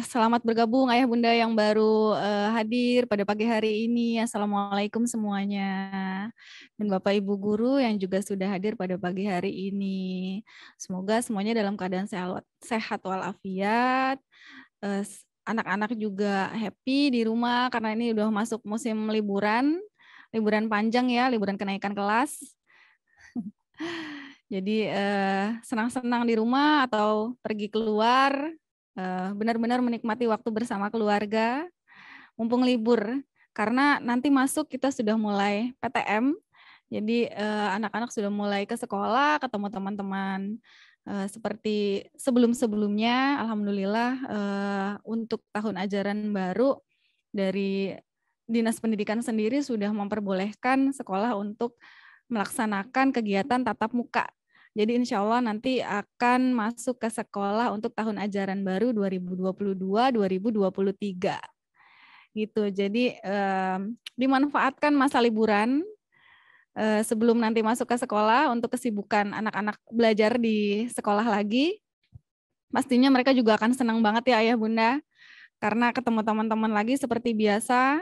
Selamat bergabung Ayah Bunda yang baru hadir pada pagi hari ini. Assalamualaikum semuanya. Dan Bapak Ibu Guru yang juga sudah hadir pada pagi hari ini. Semoga semuanya dalam keadaan sehat walafiat. Anak-anak juga happy di rumah karena ini udah masuk musim liburan panjang ya, liburan kenaikan kelas. Jadi senang-senang di rumah atau pergi keluar, benar-benar menikmati waktu bersama keluarga, mumpung libur. Karena nanti masuk kita sudah mulai PTM, jadi anak-anak sudah mulai ke sekolah, ketemu teman-teman. Seperti sebelum-sebelumnya, alhamdulillah untuk tahun ajaran baru dari Dinas Pendidikan sendiri sudah memperbolehkan sekolah untuk melaksanakan kegiatan tatap muka. Jadi insya Allah nanti akan masuk ke sekolah untuk tahun ajaran baru 2022-2023. Gitu. Jadi dimanfaatkan masa liburan sebelum nanti masuk ke sekolah untuk kesibukan anak-anak belajar di sekolah lagi. Pastinya mereka juga akan senang banget ya Ayah Bunda, karena ketemu teman-teman lagi seperti biasa.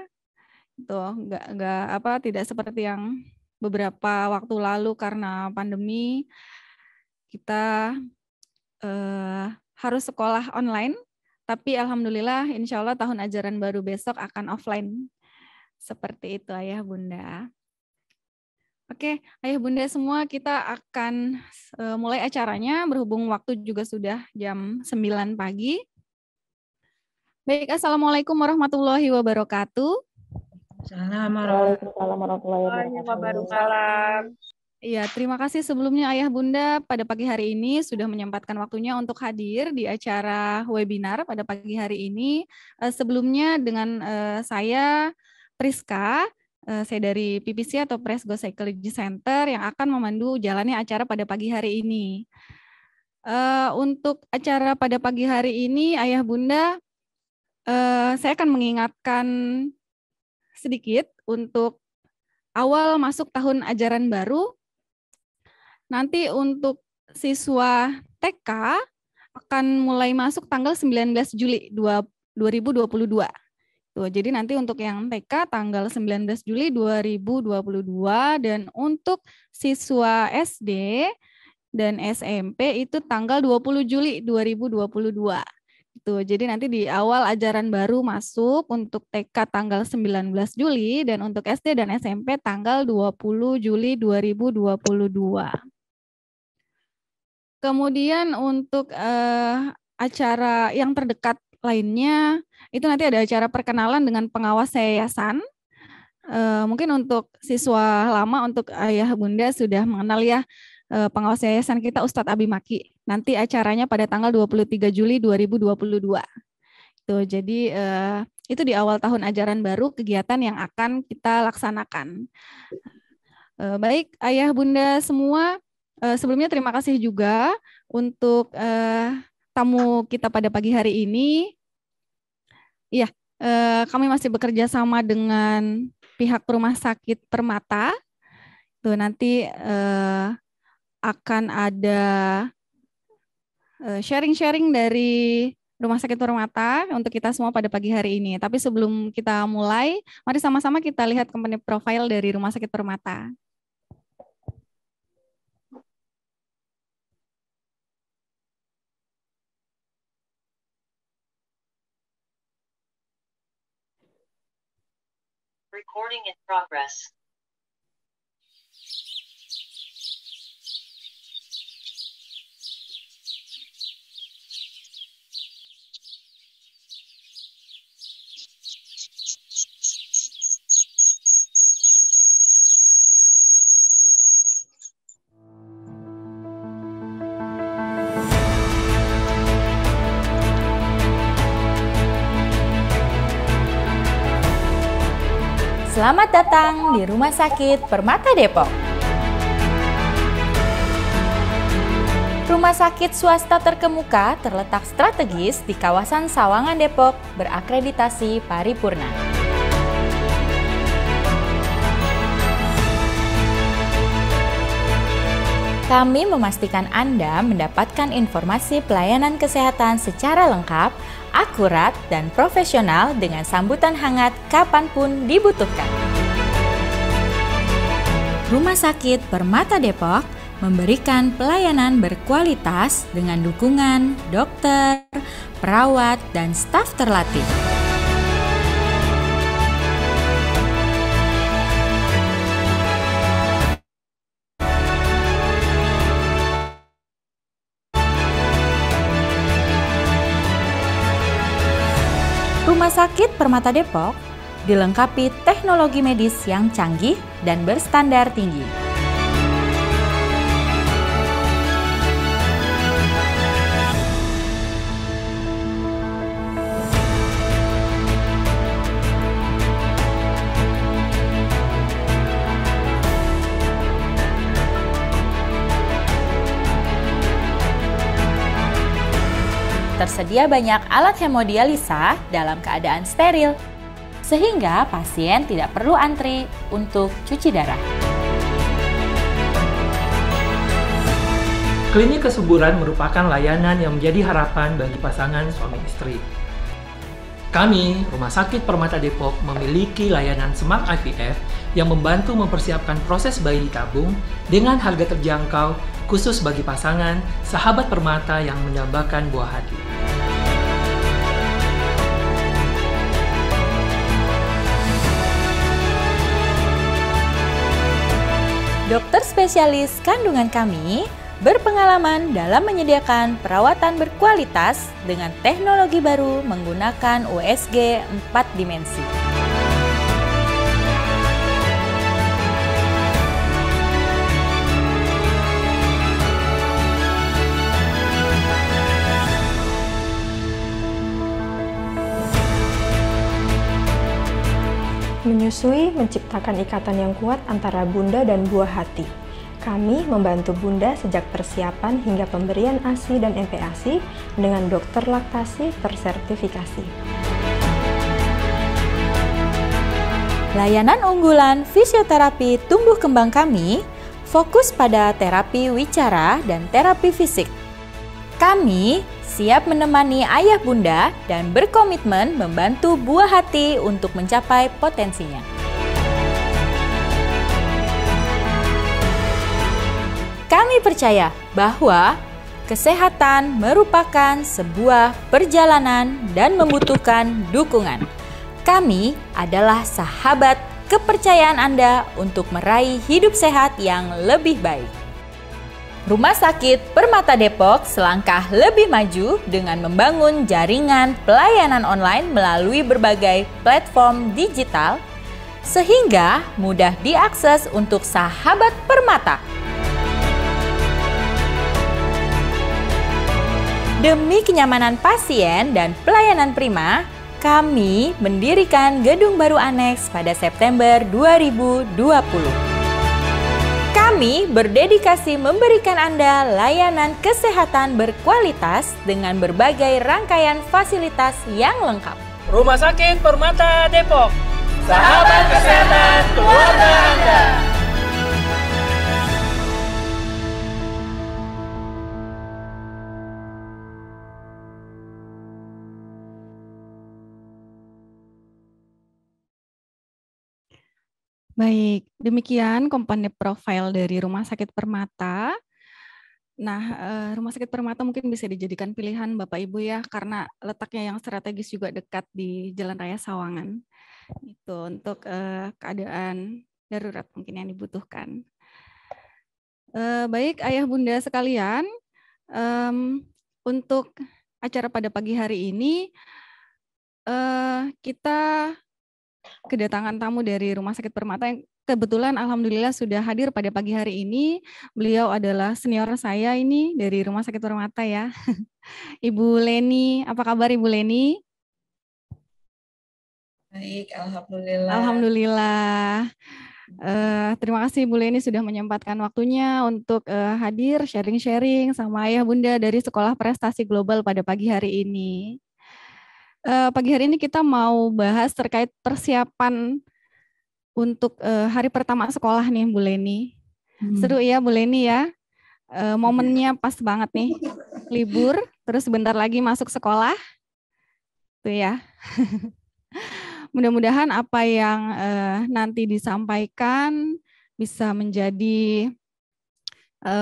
Tuh, tidak seperti yang beberapa waktu lalu karena pandemi kita harus sekolah online, tapi alhamdulillah insya Allah tahun ajaran baru besok akan offline. Seperti itu Ayah Bunda. Oke, Ayah Bunda semua, kita akan mulai acaranya berhubung waktu juga sudah jam 9 pagi. Baik, Assalamualaikum warahmatullahi wabarakatuh. Assalamualaikum warahmatullahi wabarakatuh. Iya, terima kasih sebelumnya Ayah Bunda pada pagi hari ini sudah menyempatkan waktunya untuk hadir di acara webinar pada pagi hari ini. Sebelumnya dengan saya Priska, saya dari PPC atau Press Go Psychology Center yang akan memandu jalannya acara pada pagi hari ini. Untuk acara pada pagi hari ini, Ayah Bunda, saya akan mengingatkan sedikit untuk awal masuk tahun ajaran baru. Nanti untuk siswa TK akan mulai masuk tanggal 19 Juli 2022. Tuh, jadi nanti untuk yang TK tanggal 19 Juli 2022 dan untuk siswa SD dan SMP itu tanggal 20 Juli 2022. Tuh, jadi nanti di awal ajaran baru masuk untuk TK tanggal 19 Juli dan untuk SD dan SMP tanggal 20 Juli 2022. Kemudian untuk acara yang terdekat lainnya, itu nanti ada acara perkenalan dengan pengawas yayasan. Mungkin untuk siswa lama, untuk Ayah Bunda sudah mengenal ya pengawas yayasan kita Ustadz Abi Maki. Nanti acaranya pada tanggal 23 Juli 2022. Tuh, jadi itu di awal tahun ajaran baru kegiatan yang akan kita laksanakan. Baik, Ayah Bunda semua, sebelumnya terima kasih juga untuk tamu kita pada pagi hari ini. Iya, kami masih bekerja sama dengan pihak Rumah Sakit Permata. Tuh, nanti akan ada sharing-sharing dari Rumah Sakit Permata untuk kita semua pada pagi hari ini. Tapi sebelum kita mulai, mari sama-sama kita lihat company profile dari Rumah Sakit Permata. Recording in progress. Selamat datang di Rumah Sakit Permata Depok. Rumah sakit swasta terkemuka terletak strategis di kawasan Sawangan Depok, berakreditasi paripurna. Kami memastikan Anda mendapatkan informasi pelayanan kesehatan secara lengkap, akurat dan profesional dengan sambutan hangat kapanpun dibutuhkan. Rumah Sakit Permata Depok memberikan pelayanan berkualitas dengan dukungan dokter, perawat, dan staf terlatih. Rumah Sakit Permata Depok dilengkapi teknologi medis yang canggih dan berstandar tinggi. Tersedia banyak alat hemodialisa dalam keadaan steril, sehingga pasien tidak perlu antri untuk cuci darah. Klinik kesuburan merupakan layanan yang menjadi harapan bagi pasangan suami istri. Kami, Rumah Sakit Permata Depok, memiliki layanan Smart IVF yang membantu mempersiapkan proses bayi ditabung dengan harga terjangkau khusus bagi pasangan sahabat permata yang mendambakan buah hati. Dokter spesialis kandungan kami berpengalaman dalam menyediakan perawatan berkualitas dengan teknologi baru menggunakan USG 4 dimensi. Menyusui menciptakan ikatan yang kuat antara bunda dan buah hati. Kami membantu bunda sejak persiapan hingga pemberian ASI dan MPASI dengan dokter laktasi tersertifikasi. Layanan unggulan fisioterapi tumbuh kembang kami fokus pada terapi wicara dan terapi fisik. Kami siap menemani ayah bunda dan berkomitmen membantu buah hati untuk mencapai potensinya. Kami percaya bahwa kesehatan merupakan sebuah perjalanan dan membutuhkan dukungan. Kami adalah sahabat kepercayaan Anda untuk meraih hidup sehat yang lebih baik. Rumah Sakit Permata Depok selangkah lebih maju dengan membangun jaringan pelayanan online melalui berbagai platform digital, sehingga mudah diakses untuk sahabat permata. Demi kenyamanan pasien dan pelayanan prima, kami mendirikan gedung baru aneks pada September 2020. Kami berdedikasi memberikan Anda layanan kesehatan berkualitas dengan berbagai rangkaian fasilitas yang lengkap. Rumah Sakit Permata Depok, sahabat kesehatan keluarga Anda. Baik, demikian komponen profil dari Rumah Sakit Permata. Nah, Rumah Sakit Permata mungkin bisa dijadikan pilihan Bapak Ibu ya, karena letaknya yang strategis juga dekat di Jalan Raya Sawangan. Itu untuk keadaan darurat mungkin yang dibutuhkan. Baik, Ayah Bunda sekalian, untuk acara pada pagi hari ini kita kedatangan tamu dari Rumah Sakit Permata yang kebetulan alhamdulillah sudah hadir pada pagi hari ini. Beliau adalah senior saya ini dari Rumah Sakit Permata ya. Ibu Leni, apa kabar Ibu Leni? Baik, alhamdulillah. Alhamdulillah. Terima kasih Ibu Leni sudah menyempatkan waktunya untuk hadir sharing-sharing sama Ayah Bunda dari Sekolah Prestasi Global pada pagi hari ini. Pagi hari ini kita mau bahas terkait persiapan untuk hari pertama sekolah nih Bu Leni. Seru ya Bu Leni ya, momennya pas banget nih, libur, terus sebentar lagi masuk sekolah. Tuh ya. Mudah-mudahan apa yang nanti disampaikan bisa menjadi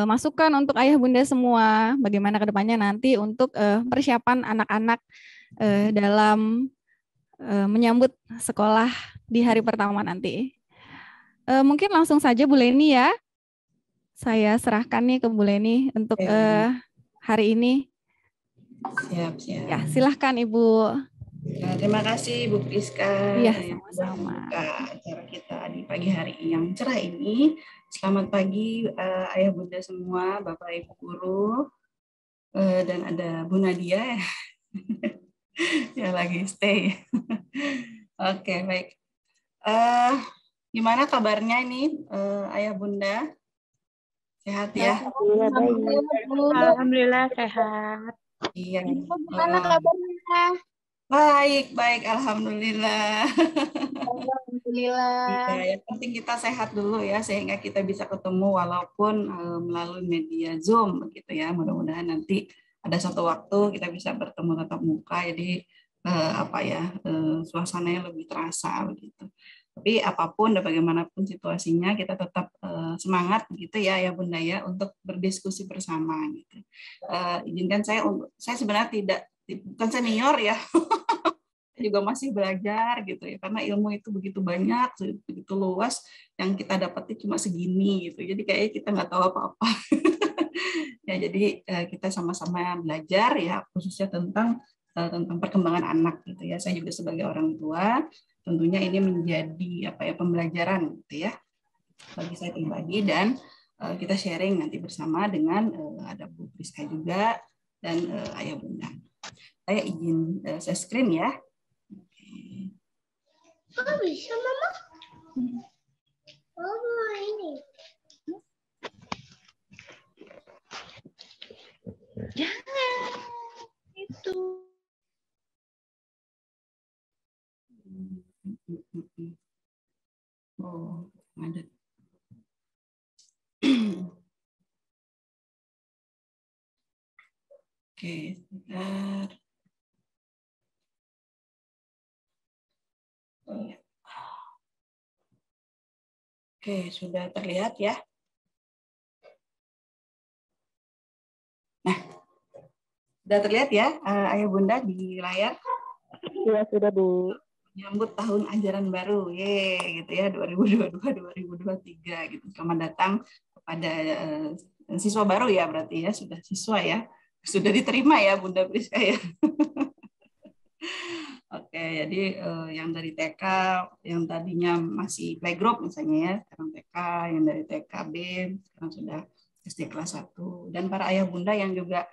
masukan untuk ayah bunda semua. Bagaimana ke depannya nanti untuk persiapan anak-anak dalam menyambut sekolah di hari pertama nanti. Mungkin langsung saja Bu Leni ya. Saya serahkan nih ke Bu Leni untuk hari ini. Siap. Ya, silahkan Ibu. Nah, terima kasih Bu Priska Iya, yang sudah membuka acara kita di pagi hari yang cerah ini. Selamat pagi ayah bunda semua, Bapak Ibu guru, dan ada Bu Nadia yang lagi stay. Oke, baik. Gimana kabarnya ini ayah bunda? Sehat ya? Alhamdulillah sehat. Iya. Gimana kabarnya? Baik, alhamdulillah. Alhamdulillah. Ya, yang penting kita sehat dulu ya, sehingga kita bisa ketemu walaupun melalui media Zoom begitu ya. Mudah-mudahan nanti ada satu waktu kita bisa bertemu tatap muka, jadi suasananya lebih terasa begitu. Tapi apapun dan bagaimanapun situasinya, kita tetap semangat gitu ya Bunda ya, untuk berdiskusi bersama gitu. Izinkan saya sebenarnya bukan senior ya, juga masih belajar gitu ya, karena ilmu itu begitu banyak, begitu luas, yang kita dapati cuma segini gitu. Jadi kayaknya kita nggak tahu apa-apa. Ya, jadi kita sama-sama belajar ya, khususnya tentang perkembangan anak gitu ya. Saya juga sebagai orang tua, tentunya ini menjadi pembelajaran gitu ya bagi saya pribadi, dan kita sharing nanti bersama dengan ada Bu Priska juga dan ayah bunda. Saya izin share screen ya. Oh, bisa Mama? Oh, ini. Jangan. Itu. Oh, ada. Oke, sebentar. Oke, sudah terlihat ya. Nah, sudah terlihat ya ayah bunda di layar? Iya, sudah Bu. Menyambut tahun ajaran baru, gitu ya, 2022-2023 gitu. Selamat datang kepada siswa baru ya, berarti ya, sudah siswa ya. Sudah diterima ya Bunda Priska ya. Oke, jadi yang dari TK, yang tadinya masih playgroup misalnya ya, sekarang TK, yang dari TKB, sekarang sudah SD kelas 1. Dan para ayah bunda yang juga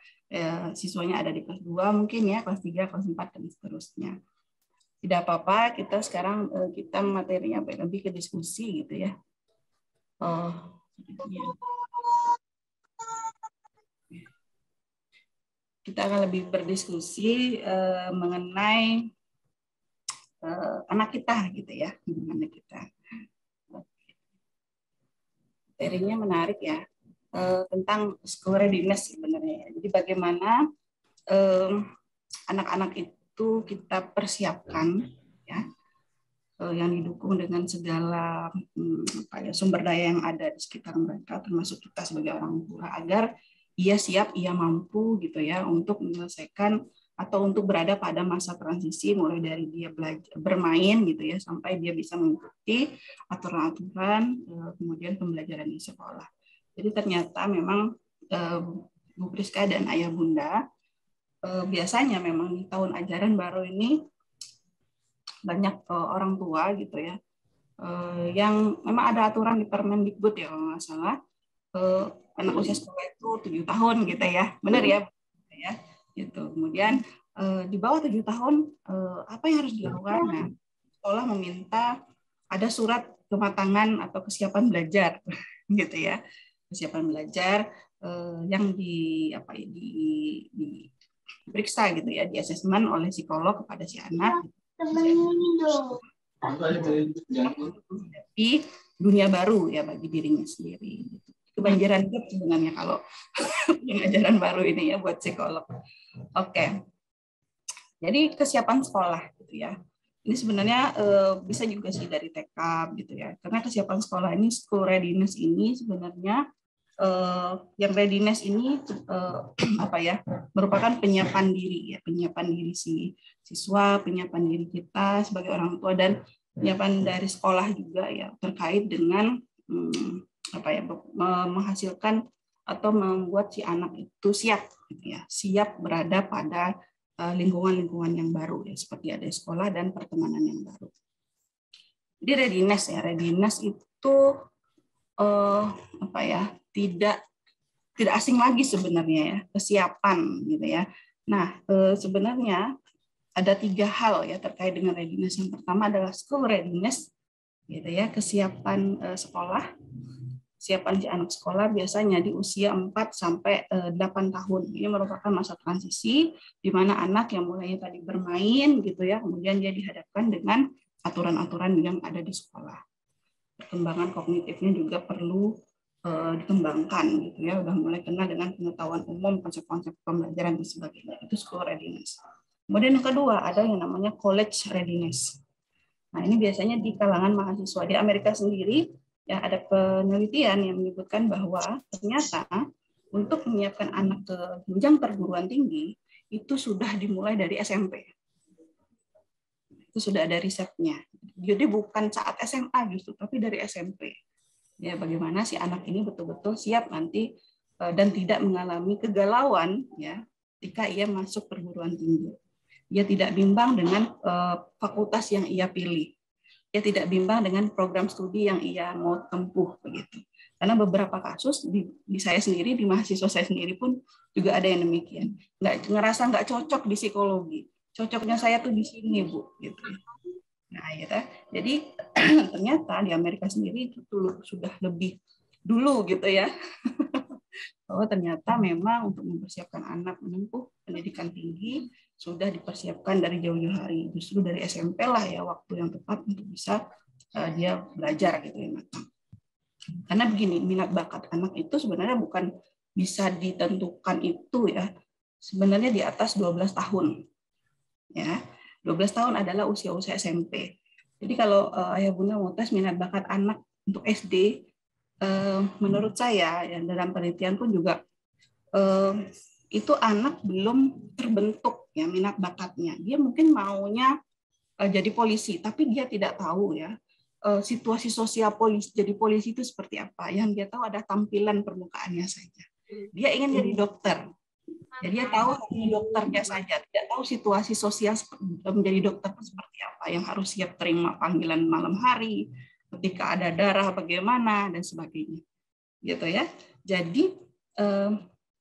siswanya ada di kelas 2 mungkin ya, kelas 3, kelas 4, dan seterusnya. Tidak apa-apa, kita sekarang kita materinya lebih ke diskusi gitu ya. Kita akan lebih berdiskusi mengenai anak kita gitu ya, anak kita. Materinya menarik ya, tentang school readiness sebenarnya. Jadi bagaimana anak-anak itu kita persiapkan ya, yang didukung dengan segala sumber daya yang ada di sekitar mereka, termasuk kita sebagai orang tua, agar ia siap, ia mampu gitu ya untuk menyelesaikan atau untuk berada pada masa transisi, mulai dari dia belajar bermain gitu ya sampai dia bisa mengikuti aturan-aturan kemudian pembelajaran di sekolah. Jadi ternyata memang Bu Priska dan ayah bunda biasanya memang di tahun ajaran baru ini banyak orang tua gitu ya yang memang ada aturan di Permendikbud ya kalau nggak salah, anak usia sekolah itu 7 tahun gitu ya, benar ya gitu. Kemudian di bawah 7 tahun apa yang harus dilakukan? Nah, sekolah meminta ada surat kematangan atau kesiapan belajar gitu ya, kesiapan belajar yang diperiksa gitu ya, di asesmen oleh psikolog kepada si anak. Tapi dunia baru ya bagi dirinya sendiri. Kebanjiran hidup sebenarnya kalau pengajaran baru ini ya buat psikolog. Oke. Jadi kesiapan sekolah gitu ya. Ini sebenarnya bisa juga sih dari TK gitu ya. Karena kesiapan sekolah ini, school readiness ini sebenarnya yang readiness ini merupakan penyiapan diri ya, penyiapan diri si siswa, penyiapan diri kita sebagai orang tua, dan penyiapan dari sekolah juga ya terkait dengan menghasilkan atau membuat si anak itu siap gitu ya, siap berada pada lingkungan-lingkungan yang baru ya, seperti ada sekolah dan pertemanan yang baru. Jadi readiness itu tidak asing lagi sebenarnya ya, kesiapan gitu ya. Nah, sebenarnya ada 3 hal ya terkait dengan readiness. Yang pertama adalah school readiness gitu ya, kesiapan sekolah. Kesiapan si anak sekolah biasanya di usia 4 sampai 8 tahun. Ini merupakan masa transisi di mana anak yang mulainya tadi bermain gitu ya, kemudian dia dihadapkan dengan aturan-aturan yang ada di sekolah. Perkembangan kognitifnya juga perlu dikembangkan gitu ya, udah mulai kenal dengan pengetahuan umum, konsep-konsep pembelajaran dan sebagainya. Itu school readiness. Kemudian yang kedua ada yang namanya college readiness. Nah, ini biasanya di kalangan mahasiswa. Di Amerika sendiri ya ada penelitian yang menyebutkan bahwa ternyata untuk menyiapkan anak ke jenjang perguruan tinggi itu sudah dimulai dari SMP. Itu sudah ada risetnya. Jadi bukan saat SMA justru, tapi dari SMP. Ya, bagaimana si anak ini betul-betul siap nanti dan tidak mengalami kegalauan ya ketika ia masuk perguruan tinggi. Dia tidak bimbang dengan fakultas yang ia pilih. Dia tidak bimbang dengan program studi yang ia mau tempuh begitu. Karena beberapa kasus di saya sendiri, di mahasiswa saya sendiri pun juga ada yang demikian. Ngerasa nggak cocok di psikologi. Cocoknya saya tuh di sini, Bu, gitu. Nah, gitu. Jadi ternyata di Amerika sendiri itu sudah lebih dulu gitu ya. Bahwa ternyata memang untuk mempersiapkan anak menempuh pendidikan tinggi sudah dipersiapkan dari jauh-jauh hari. Justru dari SMP lah ya waktu yang tepat untuk bisa dia belajar gitu ya matang. Karena begini, minat bakat anak itu sebenarnya bukan bisa ditentukan itu ya. Sebenarnya di atas 12 tahun. Ya. 12 tahun adalah usia-usia SMP. Jadi kalau ayah bunda mau tes minat bakat anak untuk SD, menurut saya ya dalam penelitian pun juga itu anak belum terbentuk ya minat bakatnya. Dia mungkin maunya jadi polisi, tapi dia tidak tahu ya situasi sosial polisi, jadi polisi itu seperti apa. Yang dia tahu ada tampilan permukaannya saja. Dia ingin jadi dokter. Jadi dia tahu hanya dokternya saja, tidak tahu situasi sosial menjadi dokter itu seperti apa, yang harus siap terima panggilan malam hari, ketika ada darah bagaimana dan sebagainya. Gitu ya. Jadi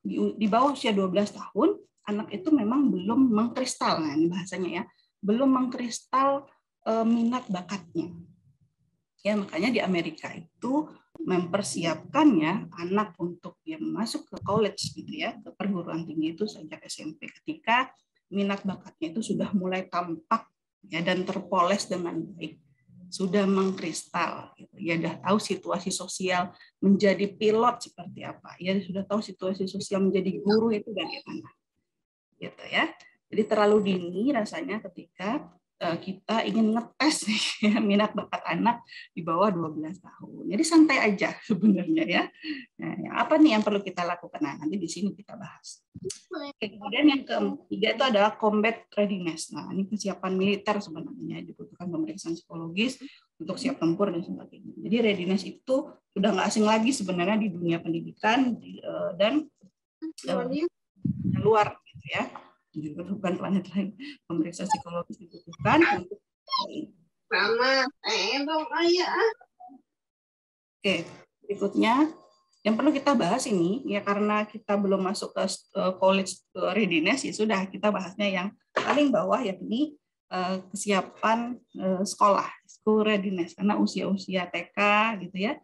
di bawah usia 12 tahun anak itu memang belum mengkristal, nah ini bahasanya ya, belum mengkristal minat bakatnya. Ya, makanya di Amerika itu mempersiapkan ya anak untuk dia masuk ke college gitu ya, ke perguruan tinggi itu sejak SMP, ketika minat bakatnya itu sudah mulai tampak ya dan terpoles dengan baik, sudah mengkristal gitu. Ya sudah tahu situasi sosial menjadi pilot seperti apa, ya sudah tahu situasi sosial menjadi guru itu bagaimana. Gitu ya. Jadi terlalu dini rasanya ketika kita ingin ngetes ya, minat bakat anak di bawah 12 tahun. Jadi santai aja sebenarnya ya. Nah, apa nih yang perlu kita lakukan? Nah, nanti di sini kita bahas. Kemudian yang ketiga itu adalah combat readiness. Nah, ini kesiapan militer sebenarnya, dibutuhkan pemeriksaan psikologis untuk siap tempur dan sebagainya. Jadi readiness itu sudah nggak asing lagi sebenarnya di dunia pendidikan dan luar gitu ya. Juga bukan planet lain, pemeriksa psikologis dibutuhkan untuk Oke, berikutnya yang perlu kita bahas ini ya, karena kita belum masuk ke college readiness, ya sudah kita bahasnya yang paling bawah, yakni kesiapan sekolah, school readiness, karena usia-usia TK gitu ya,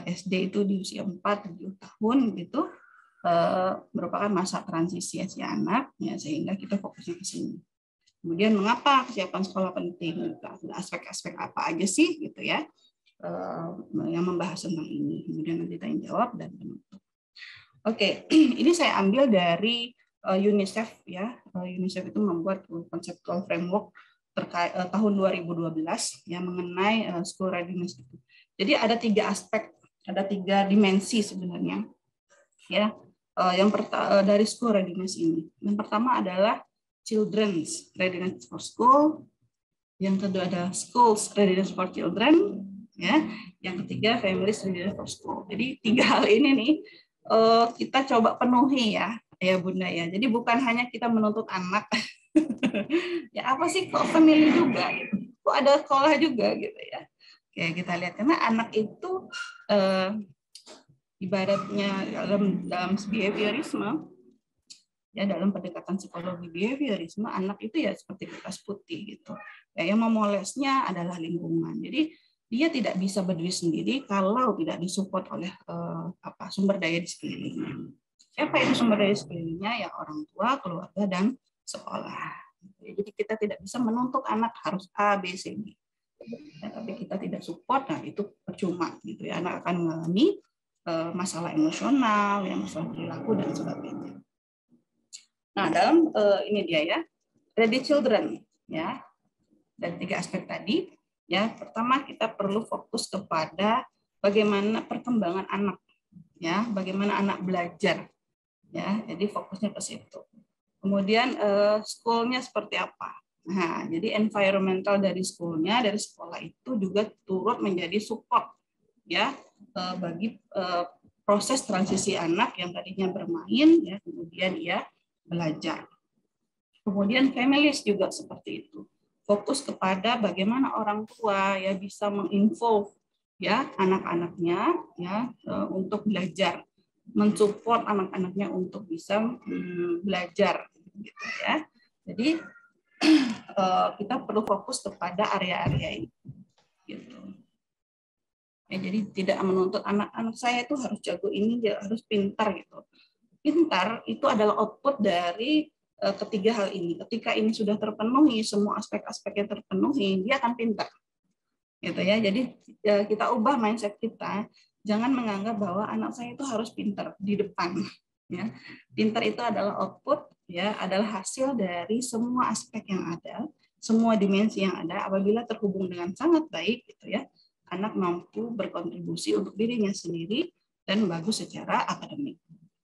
SD itu di usia 4-7 tahun gitu, merupakan masa transisi si anak ya, sehingga kita fokusnya ke sini. Kemudian mengapa kesiapan sekolah penting? Aspek-aspek apa aja sih gitu ya yang membahas tentang ini. Kemudian nanti tanya jawab dan penutup. Oke, ini saya ambil dari UNICEF ya. UNICEF itu membuat conceptual framework terkait tahun 2012 yang mengenai school readiness itu. Jadi ada 3 aspek, ada 3 dimensi sebenarnya ya. Yang dari school readiness ini. Yang pertama adalah children's readiness for school, yang kedua adalah schools readiness for children, ya. Yang ketiga families readiness for school. Jadi 3 hal ini nih kita coba penuhi ya Bunda ya. Jadi bukan hanya kita menuntut anak, ya apa sih kok family juga, gitu. Kok ada sekolah juga gitu ya. Oke, kita lihat karena anak itu ibaratnya dalam behaviorisme ya, dalam pendekatan psikologi behaviorisme, anak itu ya seperti kertas putih gitu. Ya, yang memolesnya adalah lingkungan. Jadi dia tidak bisa berdiri sendiri kalau tidak disupport oleh sumber daya di sekelilingnya. Siapa itu sumber daya di sekelilingnya? Ya orang tua, keluarga, dan sekolah. Jadi kita tidak bisa menuntut anak harus A, B, C, D. Ya, tapi kita tidak support, nah itu percuma gitu ya. Anak akan mengalami masalah emosional, ya, masalah perilaku dan sebagainya. Nah, dalam ini dia ya, ready children ya. Dan 3 aspek tadi ya. Pertama kita perlu fokus kepada bagaimana perkembangan anak ya, bagaimana anak belajar ya. Jadi fokusnya ke situ. Kemudian school-nya seperti apa? Nah, jadi environmental dari school-nya, dari sekolah itu juga turut menjadi support ya bagi proses transisi anak yang tadinya bermain ya, kemudian ia belajar. Kemudian families juga seperti itu. Fokus kepada bagaimana orang tua ya bisa menginvolve ya anak-anaknya ya untuk belajar, mensupport anak-anaknya untuk bisa belajar gitu ya. Jadi kita perlu fokus kepada area-area ini gitu. Ya, jadi tidak menuntut anak-anak saya itu harus jago ini, dia harus pintar gitu. Pintar itu adalah output dari ketiga hal ini. Ketika ini sudah terpenuhi, semua aspek-aspeknya terpenuhi, dia akan pintar. Gitu ya. Jadi kita ubah mindset kita, jangan menganggap bahwa anak saya itu harus pintar di depan. Ya. Pintar itu adalah output, ya, adalah hasil dari semua aspek yang ada, semua dimensi yang ada. Apabila terhubung dengan sangat baik, gitu ya, anak mampu berkontribusi untuk dirinya sendiri dan bagus secara akademik.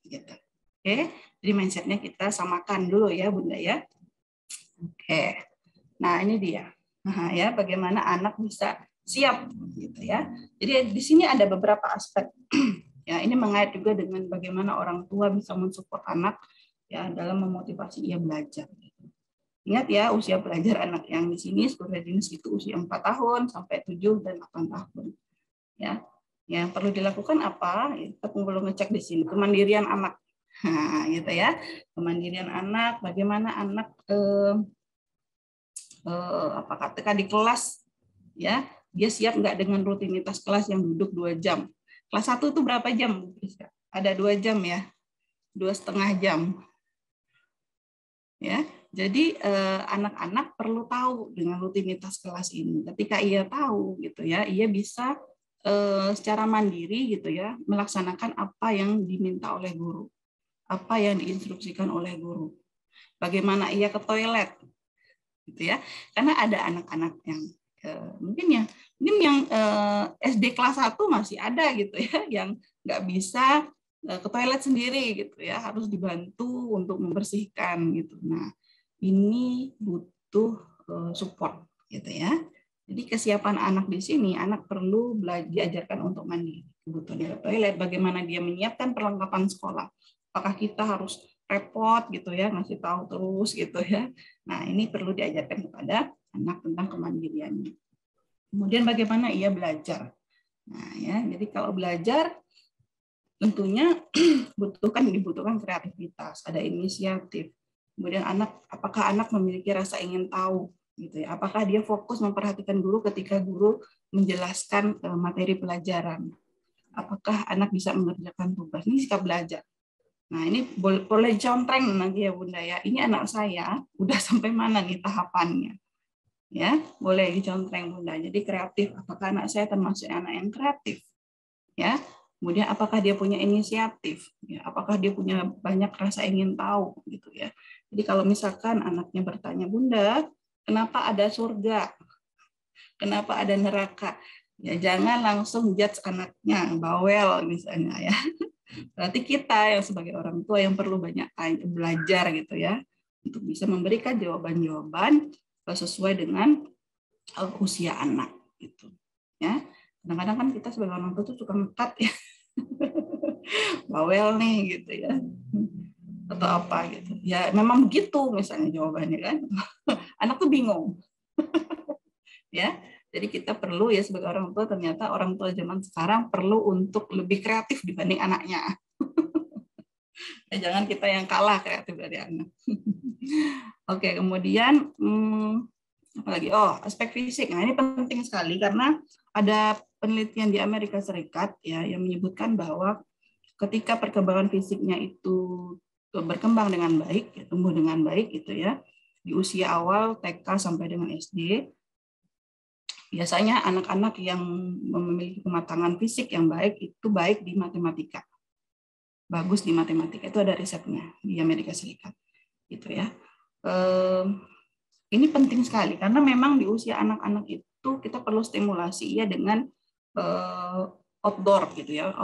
Gitu. Oke, jadi mindsetnya kita samakan dulu ya Bunda ya. Oke, nah ini dia. Nah ya, bagaimana anak bisa siap gitu ya. Jadi di sini ada beberapa aspek. Ya, ini mengait juga dengan bagaimana orang tua bisa mensupport anak ya dalam memotivasi ia belajar. Ingat ya, usia belajar anak yang di sini school readiness itu usia 4 tahun sampai 7 dan 8 tahun. Ya. Yang perlu dilakukan apa? Kita perlu ngecek di sini kemandirian anak. Nah, gitu ya. Kemandirian anak, bagaimana anak ketika di kelas ya, dia siap nggak dengan rutinitas kelas yang duduk 2 jam. Kelas 1 itu berapa jam? Ada 2 jam ya. 2,5 jam. Ya. Jadi anak-anak perlu tahu dengan rutinitas kelas ini. Ketika ia tahu gitu ya, ia bisa secara mandiri gitu ya melaksanakan apa yang diminta oleh guru, apa yang diinstruksikan oleh guru. Bagaimana ia ke toilet gitu ya. Karena ada anak-anak yang mungkin yang SD kelas 1 masih ada gitu ya yang nggak bisa ke toilet sendiri gitu ya, harus dibantu untuk membersihkan gitu. Nah, ini butuh support gitu ya. Jadi kesiapan anak di sini, anak perlu diajarkan untuk mandiri. Butuh di toilet, bagaimana dia menyiapkan perlengkapan sekolah. Apakah kita harus repot gitu ya, ngasih tahu terus gitu ya. Nah, ini perlu diajarkan kepada anak tentang kemandiriannya. Kemudian bagaimana ia belajar. Nah, ya, jadi kalau belajar tentunya dibutuhkan kreativitas, ada inisiatif. Kemudian apakah anak memiliki rasa ingin tahu gitu ya? Apakah dia fokus memperhatikan guru ketika guru menjelaskan materi pelajaran? Apakah anak bisa mengerjakan tugas? Ini sikap belajar. Nah, ini boleh contreng nanti ya Bunda ya. Ini anak saya udah sampai mana nih tahapannya? Ya, boleh dicontreng Bunda. Jadi kreatif. Apakah anak saya termasuk anak yang kreatif? Ya. Kemudian apakah dia punya inisiatif, ya, apakah dia punya banyak rasa ingin tahu gitu ya. Jadi kalau misalkan anaknya bertanya, Bunda, kenapa ada surga? Kenapa ada neraka? Ya jangan langsung judge anaknya, bawel misalnya ya. Berarti kita yang sebagai orang tua yang perlu banyak belajar gitu ya untuk bisa memberikan jawaban-jawaban sesuai dengan usia anak gitu. Ya. Kadang-kadang kan kita sebagai orang tua tuh suka ngekat ya. Bawel nih gitu ya. Atau apa gitu. Ya memang begitu misalnya jawabannya kan. Anak tuh bingung. Ya. Jadi kita perlu ya sebagai orang tua, ternyata orang tua zaman sekarang perlu untuk lebih kreatif dibanding anaknya. Ya, jangan kita yang kalah kreatif dari anak. Oke, kemudian apalagi? Oh, aspek fisik. Nah, ini penting sekali karena ada penelitian di Amerika Serikat ya yang menyebutkan bahwa ketika perkembangan fisiknya itu berkembang dengan baik, ya, tumbuh dengan baik gitu ya, di usia awal TK sampai dengan SD, biasanya anak-anak yang memiliki kematangan fisik yang baik itu baik di matematika. Bagus di matematika, itu ada risetnya di Amerika Serikat. Gitu ya. Ini penting sekali karena memang di usia anak-anak itu kita perlu stimulasi ya dengan outdoor gitu ya,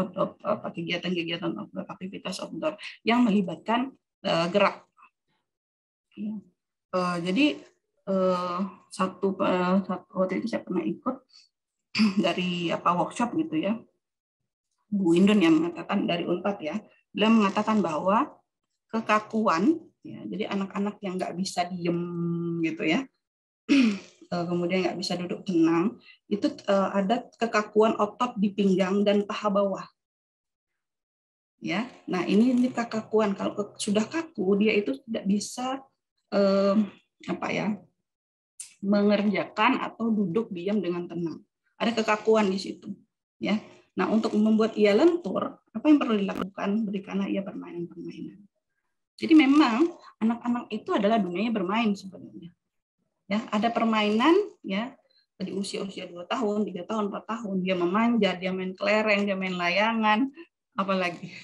kegiatan-kegiatan outdoor, aktivitas outdoor yang melibatkan gerak. Jadi waktu itu saya pernah ikut dari workshop gitu ya, Bu Indun yang mengatakan dari Unpad ya, beliau mengatakan bahwa kekakuan, ya, jadi anak-anak yang nggak bisa diem gitu ya, kemudian nggak bisa duduk tenang, itu ada kekakuan otot di pinggang dan paha bawah. Ya, nah ini kekakuan. Kalau sudah kaku, dia itu tidak bisa mengerjakan atau duduk diam dengan tenang. Ada kekakuan di situ. Ya, nah untuk membuat ia lentur, apa yang perlu dilakukan? Berikanlah ia permainan-permainan. Jadi memang anak-anak itu adalah dunianya bermain sebenarnya. Ya, ada permainan ya di usia-usia 2 tahun, 3 tahun, 4 tahun dia memanjat, dia main kelereng, dia main layangan, apalagi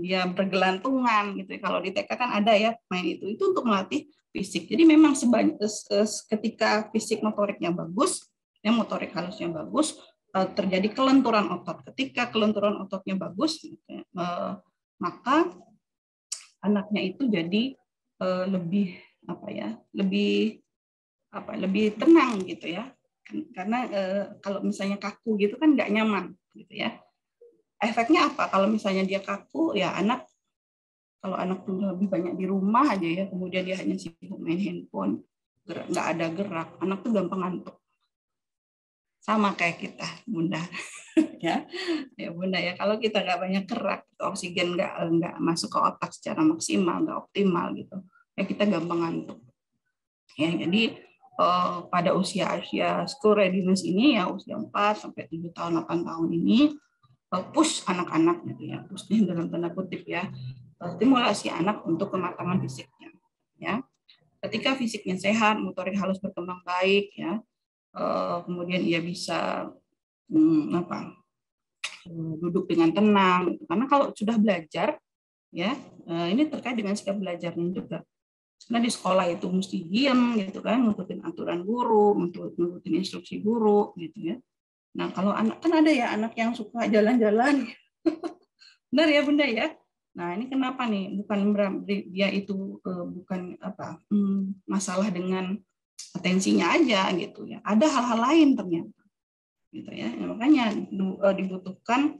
dia bergelantungan gitu. Kalau di TK kan ada ya main itu untuk melatih fisik. Jadi memang ketika fisik motoriknya bagus, ya motorik halusnya bagus, terjadi kelenturan otot. Ketika kelenturan ototnya bagus, maka anaknya itu jadi lebih tenang gitu ya. Karena kalau misalnya kaku gitu kan nggak nyaman gitu ya. Efeknya apa? Kalau misalnya dia kaku, ya kalau anak tuh lebih banyak di rumah aja ya, kemudian dia hanya sibuk main handphone, nggak ada gerak, anak tuh gampang ngantuk. Sama kayak kita, Bunda. Ya Bunda ya, kalau kita nggak banyak gerak, oksigen nggak masuk ke otak secara maksimal, nggak optimal gitu, ya kita gampang ngantuk. Ya, jadi pada usia school readiness ini ya usia 4 sampai 7 tahun, 8 tahun ini push anak-anak gitu ya, pushnya dalam tanda kutip ya, stimulasi anak untuk kematangan fisiknya. Ya, ketika fisiknya sehat, motorik halus berkembang baik ya, kemudian ia bisa duduk dengan tenang. Karena kalau sudah belajar ya, ini terkait dengan sikap belajarnya juga. Karena di sekolah itu mesti diam gitu kan, ngikutin aturan guru, ngikutin instruksi guru gitu ya. Nah, kalau anak kan ada ya anak yang suka jalan-jalan. Benar ya Bunda ya? Nah, ini kenapa nih? Bukan dia itu bukan masalah dengan atensinya aja gitu ya. Ada hal-hal lain ternyata. Gitu ya. Makanya dibutuhkan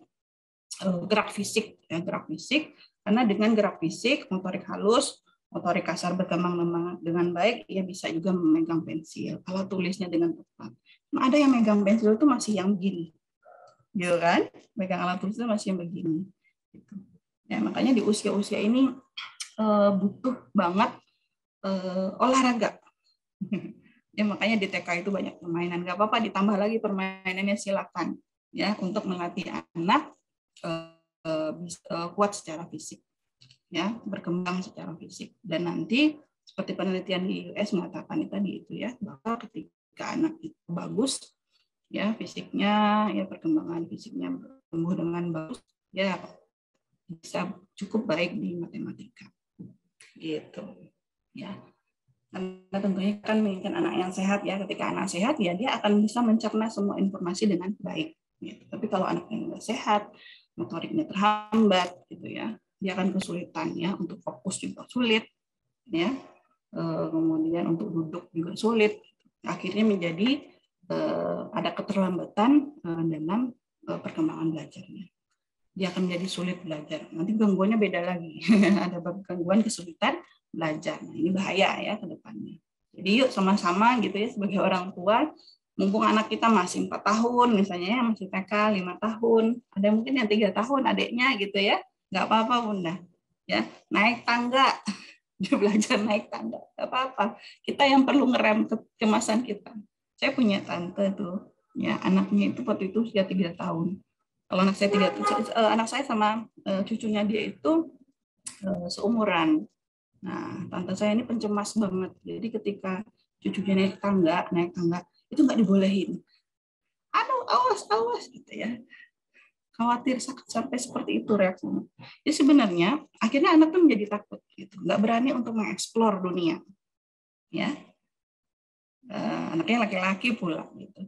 gerak fisik ya, gerak fisik karena dengan gerak fisik motorik halus, motorik kasar berkembang dengan baik, ia bisa juga memegang pensil, alat tulisnya dengan tepat. Nah, ada yang megang pensil itu masih yang begini, gitu kan? Megang alat tulisnya masih yang begini. Gitu. Ya, makanya di usia-usia ini butuh banget olahraga. Ya, makanya di TK itu banyak permainan. Nggak apa-apa, ditambah lagi permainannya silakan, ya, untuk melatih anak kuat secara fisik. Ya, berkembang secara fisik. Dan nanti seperti penelitian di US mengatakan tadi itu ya, bahwa ketika anak itu bagus ya fisiknya, ya perkembangan fisiknya tumbuh dengan bagus, ya bisa cukup baik di matematika. Gitu. Ya. Karena tentunya kan menginginkan anak yang sehat ya. Ketika anak sehat ya dia akan bisa mencerna semua informasi dengan baik. Gitu. Tapi kalau anak yang nggak sehat, motoriknya terhambat, gitu ya, dia akan kesulitan ya untuk fokus juga sulit, ya. Kemudian untuk duduk juga sulit. Akhirnya menjadi ada keterlambatan dalam perkembangan belajarnya. Dia akan menjadi sulit belajar. Nanti gangguannya beda lagi. Ada gangguan kesulitan belajar. Nah, ini bahaya ya ke depannya. Jadi yuk sama-sama gitu ya sebagai orang tua, mumpung anak kita masih 4 tahun misalnya ya, masih TK 5 tahun, ada mungkin yang 3 tahun adiknya gitu ya, nggak apa-apa Bunda. Ya, naik tangga, dia belajar naik tangga, nggak apa-apa. Kita yang perlu ngerem kecemasan kita. Saya punya tante tuh, ya anaknya itu waktu itu usia 3 tahun. Kalau anak saya sama cucunya dia itu seumuran. Nah, tante saya ini pencemas banget. Jadi ketika cucunya naik tangga itu nggak dibolehin. Aduh, awas gitu ya. Khawatir sampai seperti itu reaksinya. Jadi sebenarnya akhirnya anak tuh menjadi takut gitu, nggak berani untuk mengeksplor dunia. Ya. Anaknya laki-laki pula gitu.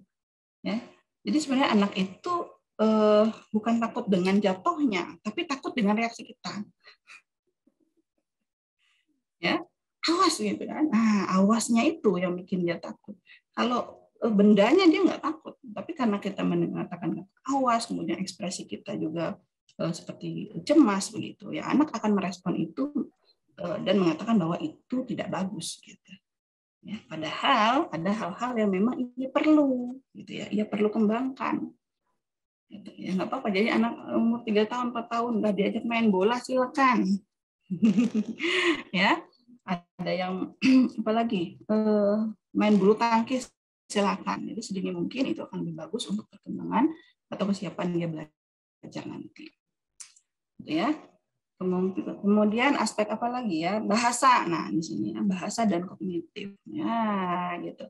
Ya. Jadi sebenarnya anak itu bukan takut dengan jatuhnya, tapi takut dengan reaksi kita. Ya, awas gitu kan. Nah, awasnya itu yang bikin dia takut. Kalau bendanya dia nggak takut, tapi karena kita mengatakan awas, kemudian ekspresi kita juga seperti cemas begitu, ya anak akan merespon itu dan mengatakan bahwa itu tidak bagus gitu. Ya, padahal ada hal-hal yang memang ia perlu, gitu ya, ia perlu kembangkan. Gitu, ya nggak apa-apa. Jadi anak umur 3 tahun, 4 tahun udah diajak main bola silakan. Ya. Ada yang apalagi main bulu tangkis silakan. Jadi sedini mungkin itu akan lebih bagus untuk perkembangan atau kesiapan dia belajar nanti. Gitu ya. Kemudian aspek apa lagi ya? Bahasa. Nah, di sini ya, bahasa dan kognitif. Ya, gitu.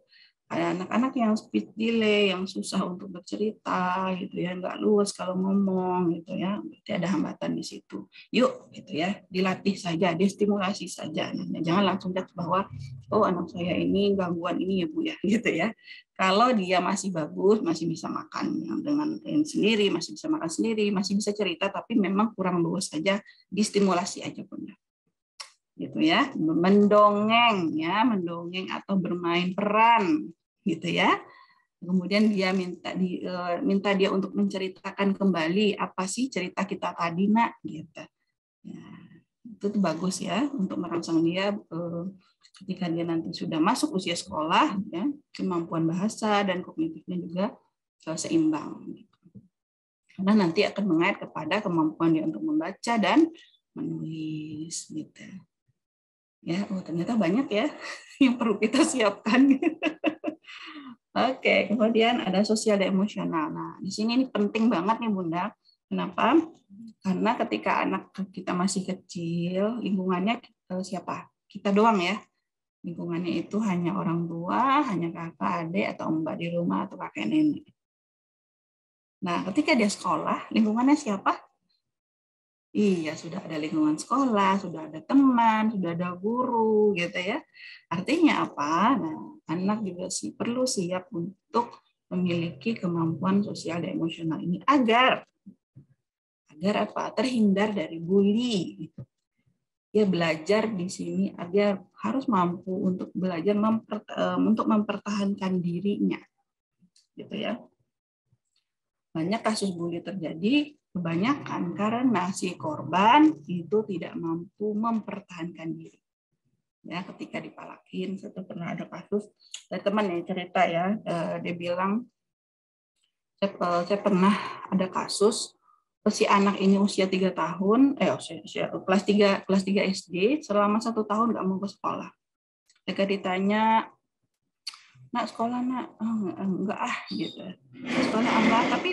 Ada anak-anak yang speech delay, yang susah untuk bercerita, gitu ya, nggak luwes kalau ngomong, gitu ya, berarti ada hambatan di situ. Yuk, gitu ya, dilatih saja, distimulasi saja. Nah, jangan langsung judge bahwa, oh anak saya ini gangguan ini ya Bu ya, gitu ya. Kalau dia masih bagus, masih bisa makan dengan sendiri, masih bisa makan sendiri, masih bisa cerita, tapi memang kurang luwes saja, distimulasi aja Bunda. Gitu ya, mendongeng ya, mendongeng atau bermain peran. Gitu ya. Kemudian dia minta dia untuk menceritakan kembali apa sih cerita kita tadi nak gitu. Ya, itu tuh bagus ya untuk merangsang dia ketika dia nanti sudah masuk usia sekolah ya, kemampuan bahasa dan kognitifnya juga seimbang gitu. Karena nanti akan mengait kepada kemampuan dia untuk membaca dan menulis gitu. Ya, oh ternyata banyak ya yang perlu kita siapkan. Oke, kemudian ada sosial dan emosional. Nah, di sini ini penting banget nih Bunda. Kenapa? Karena ketika anak kita masih kecil, lingkungannya siapa? Kita doang ya. Lingkungannya itu hanya orang tua, hanya kakak, adik, atau mbak di rumah, atau kakek nenek. Nah, ketika dia sekolah, lingkungannya siapa? Iya, sudah ada lingkungan sekolah, sudah ada teman, sudah ada guru, gitu ya. Artinya apa? Nah, anak juga perlu siap untuk memiliki kemampuan sosial dan emosional ini agar apa? Terhindar dari bully. Dia belajar di sini agar harus mampu untuk belajar untuk mempertahankan dirinya, gitu ya. Banyak kasus bully terjadi. Kebanyakan karena si korban itu tidak mampu mempertahankan diri. Ya, ketika dipalakin, saya pernah ada kasus dari teman yang cerita ya, dia bilang saya pernah ada kasus si anak ini usia 3 tahun, kelas 3 SD, selama 1 tahun nggak mau ke sekolah. Ketika ditanya, nak sekolah nak, enggak gitu, sekolah enggak, tapi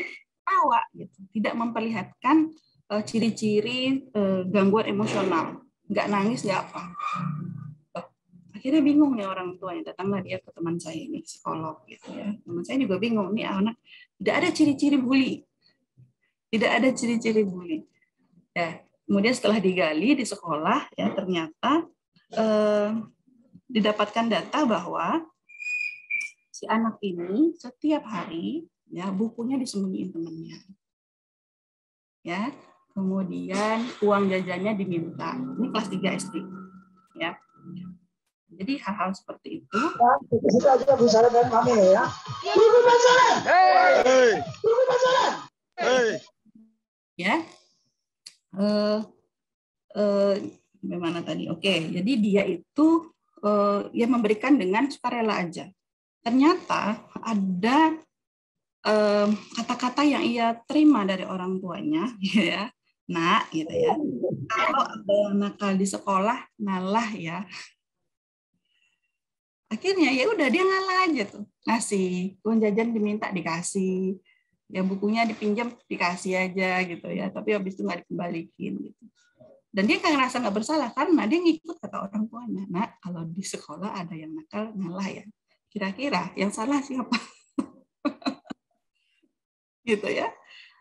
tawa gitu, tidak memperlihatkan ciri-ciri gangguan emosional, nggak nangis nggak apa. Akhirnya bingung nih orang tuanya, datanglah dia ke teman saya ini, psikolog gitu ya. Teman saya juga bingung nih anak, tidak ada ciri-ciri bully. Tidak ada ciri-ciri bully. Ya, kemudian setelah digali di sekolah ya ternyata didapatkan data bahwa si anak ini setiap hari ya bukunya disembunyiin temannya. Ya, kemudian uang jajannya diminta. Ini kelas 3 SD. Ya. Jadi hal-hal seperti itu. Kita aja bicara dengan kamu ya. Tunggu pacaran. Hei. Tunggu pacaran. Hei. Ya. Bagaimana tadi? Oke, jadi dia itu ya memberikan dengan sukarela aja. Ternyata ada kata-kata yang ia terima dari orang tuanya, ya, nak, gitu ya. Kalau ada yang nakal di sekolah, ngalah ya. Akhirnya ya udah dia ngalah aja tuh, ngasih uang jajan diminta dikasih, ya bukunya dipinjam dikasih aja gitu ya. Tapi habis itu nggak dikembalikan gitu. Dan dia nggak ngerasa nggak bersalah karena dia ngikut kata orang tuanya. Nah, kalau di sekolah ada yang nakal ngalah ya. Kira-kira yang salah siapa? Gitu ya.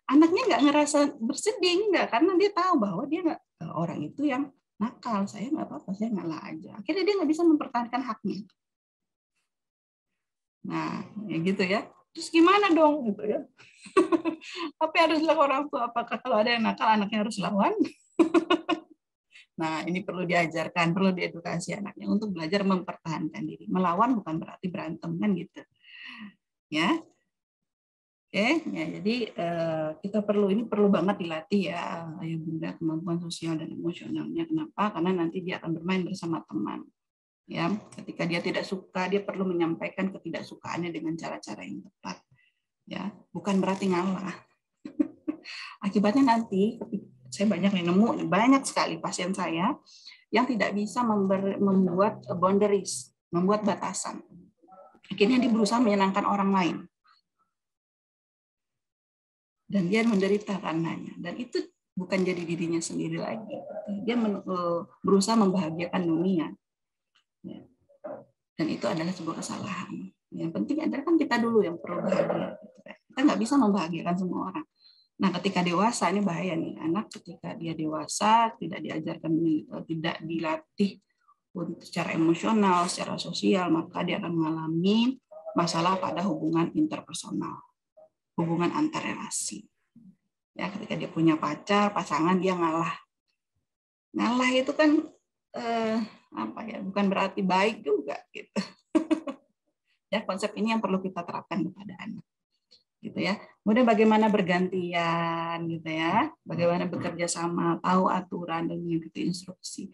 Anaknya nggak ngerasa bersedih nggak karena dia tahu bahwa dia nggak orang itu yang nakal. Saya nggak apa-apa, saya ngalah aja. Akhirnya dia nggak bisa mempertahankan haknya. Nah, ya gitu ya. Terus gimana dong gitu ya? Apa yang harus dilakukan orang tua? Apakah kalau ada yang nakal anaknya harus lawan? Nah, ini perlu diajarkan, perlu diedukasi anaknya untuk belajar mempertahankan diri. Melawan bukan berarti berantem kan gitu. Ya. Oke, ya jadi kita perlu banget dilatih ya ayah bunda kemampuan sosial dan emosionalnya. Kenapa? Karena nanti dia akan bermain bersama teman. Ya, ketika dia tidak suka, dia perlu menyampaikan ketidaksukaannya dengan cara-cara yang tepat. Ya, bukan berarti ngalah. Akibatnya nanti, saya banyak yang nemu, banyak sekali pasien saya yang tidak bisa membuat boundaries, membuat batasan. Akhirnya dia berusaha menyenangkan orang lain. Dan dia menderita karenanya. Dan itu bukan jadi dirinya sendiri lagi. Dia berusaha membahagiakan dunia. Ya. Dan itu adalah sebuah kesalahan. Yang penting adalah kan kita dulu yang perlu bahagia. Kita nggak bisa membahagiakan semua orang. Nah, ketika dewasa ini bahaya nih. Anak ketika dia dewasa tidak diajarkan, tidak dilatih untuk secara emosional, secara sosial, maka dia akan mengalami masalah pada hubungan interpersonal, hubungan antar relasi. Ya, ketika dia punya pacar, pasangan dia ngalah. Ngalah itu kan bukan berarti baik juga gitu. Ya, konsep ini yang perlu kita terapkan kepada anak. Gitu ya. Kemudian bagaimana bergantian gitu ya. Bagaimana bekerja sama, tahu aturan dan mengikuti instruksi.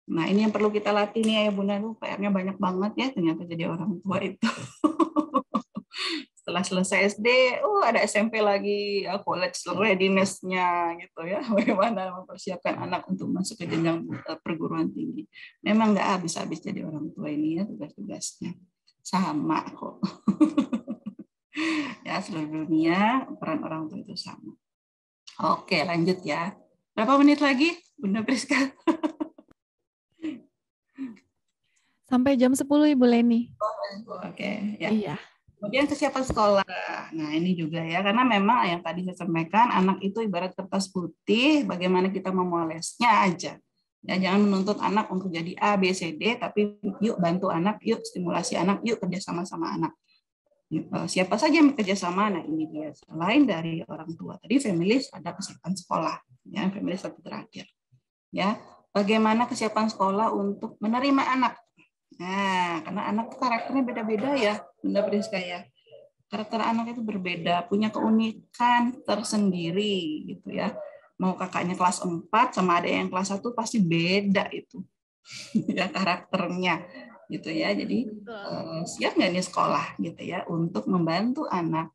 Nah, ini yang perlu kita latih nih ya Bunda, PR-nya banyak banget ya ternyata jadi orang tua itu. Setelah selesai SD, ada SMP lagi, ya, college readiness-nya gitu ya. Bagaimana mempersiapkan anak untuk masuk ke jenjang perguruan tinggi. Memang nggak habis-habis jadi orang tua ini ya, tugas-tugasnya. Sama kok. Ya, seluruh dunia peran orang tua itu sama. Oke, lanjut ya. Berapa menit lagi, Bunda Priska? Sampai jam 10, Ibu Leni. Oke, ya. Iya. Kemudian kesiapan sekolah. Nah, ini juga ya, karena memang yang tadi saya sampaikan, anak itu ibarat kertas putih, bagaimana kita memolesnya aja. Ya, jangan menuntut anak untuk jadi A, B, C, D, tapi yuk bantu anak, yuk stimulasi anak, yuk kerja sama anak. Siapa saja yang bekerja sama, nah ini dia. Selain dari orang tua, tadi families ada kesiapan sekolah. Ya, families satu terakhir. Ya, bagaimana kesiapan sekolah untuk menerima anak. Nah, karena anak karakternya beda-beda ya, Bunda Priska ya. Karakter anak itu berbeda, punya keunikan tersendiri gitu ya. Mau kakaknya kelas 4 sama ada yang kelas 1 pasti beda itu. Ya karakternya gitu ya. Jadi siap nggak nih sekolah gitu ya untuk membantu anak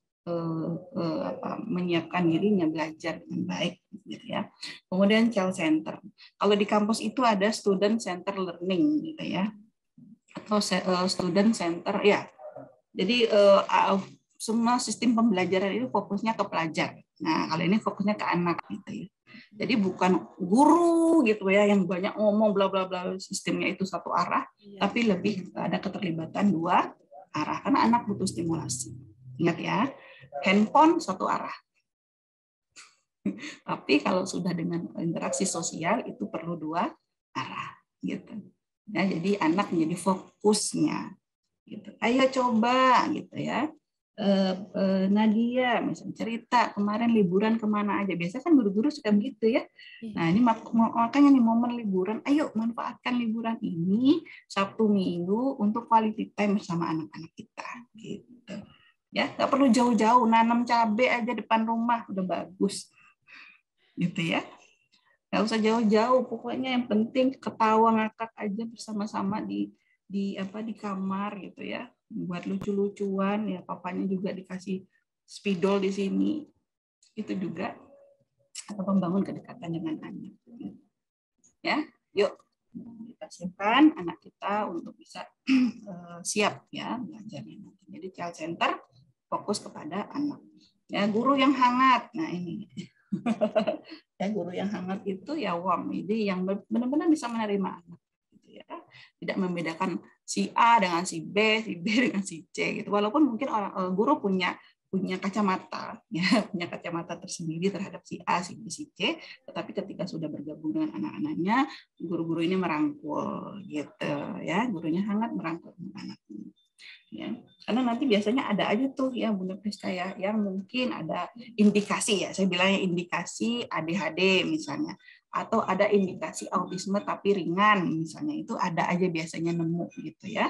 menyiapkan dirinya belajar dengan baik gitu ya. Kemudian child center. Kalau di kampus itu ada student center learning gitu ya. Atau student center ya. Jadi semua sistem pembelajaran itu fokusnya ke pelajar. Nah, kalau ini fokusnya ke anak gitu ya. Jadi bukan guru gitu ya yang banyak ngomong bla bla bla, sistemnya itu satu arah, tapi lebih ada keterlibatan dua arah karena anak butuh stimulasi. Ingat ya, handphone satu arah. Tapi kalau sudah dengan interaksi sosial itu perlu dua arah gitu. Ya, jadi anak menjadi fokusnya gitu. Ayo coba gitu ya. Nadia misalnya cerita kemarin liburan kemana aja. Biasa kan guru-guru suka begitu ya. Nah ini makanya nih momen liburan, ayo manfaatkan liburan ini Sabtu Minggu untuk quality time bersama anak-anak kita gitu. Ya, nggak perlu jauh-jauh, nanam cabai aja depan rumah udah bagus gitu ya. Nggak usah jauh-jauh, pokoknya yang penting ketawa ngakak aja bersama-sama di kamar gitu ya, buat lucu-lucuan ya, papanya juga dikasih spidol di sini, itu juga atau membangun kedekatan dengan anak ya. Yuk kita siapkan anak kita untuk bisa siap ya belajarnya nanti. Jadi child center fokus kepada anak ya. Guru yang hangat, nah ini ya, guru yang hangat itu ya warm, jadi yang benar-benar bisa menerima anak gitu ya. Tidak membedakan si A dengan si B dengan si C gitu. Walaupun mungkin guru punya kacamata ya, punya kacamata tersendiri terhadap si A, si B, si C, tetapi ketika sudah bergabung dengan anak-anaknya, guru-guru ini merangkul gitu ya, gurunya hangat merangkul anak-anaknya. Ya, karena nanti biasanya ada aja tuh ya Bunda Priska ya, yang mungkin ada indikasi ya, saya bilangnya indikasi ADHD misalnya, atau ada indikasi autisme tapi ringan misalnya, itu ada aja biasanya nemu gitu ya.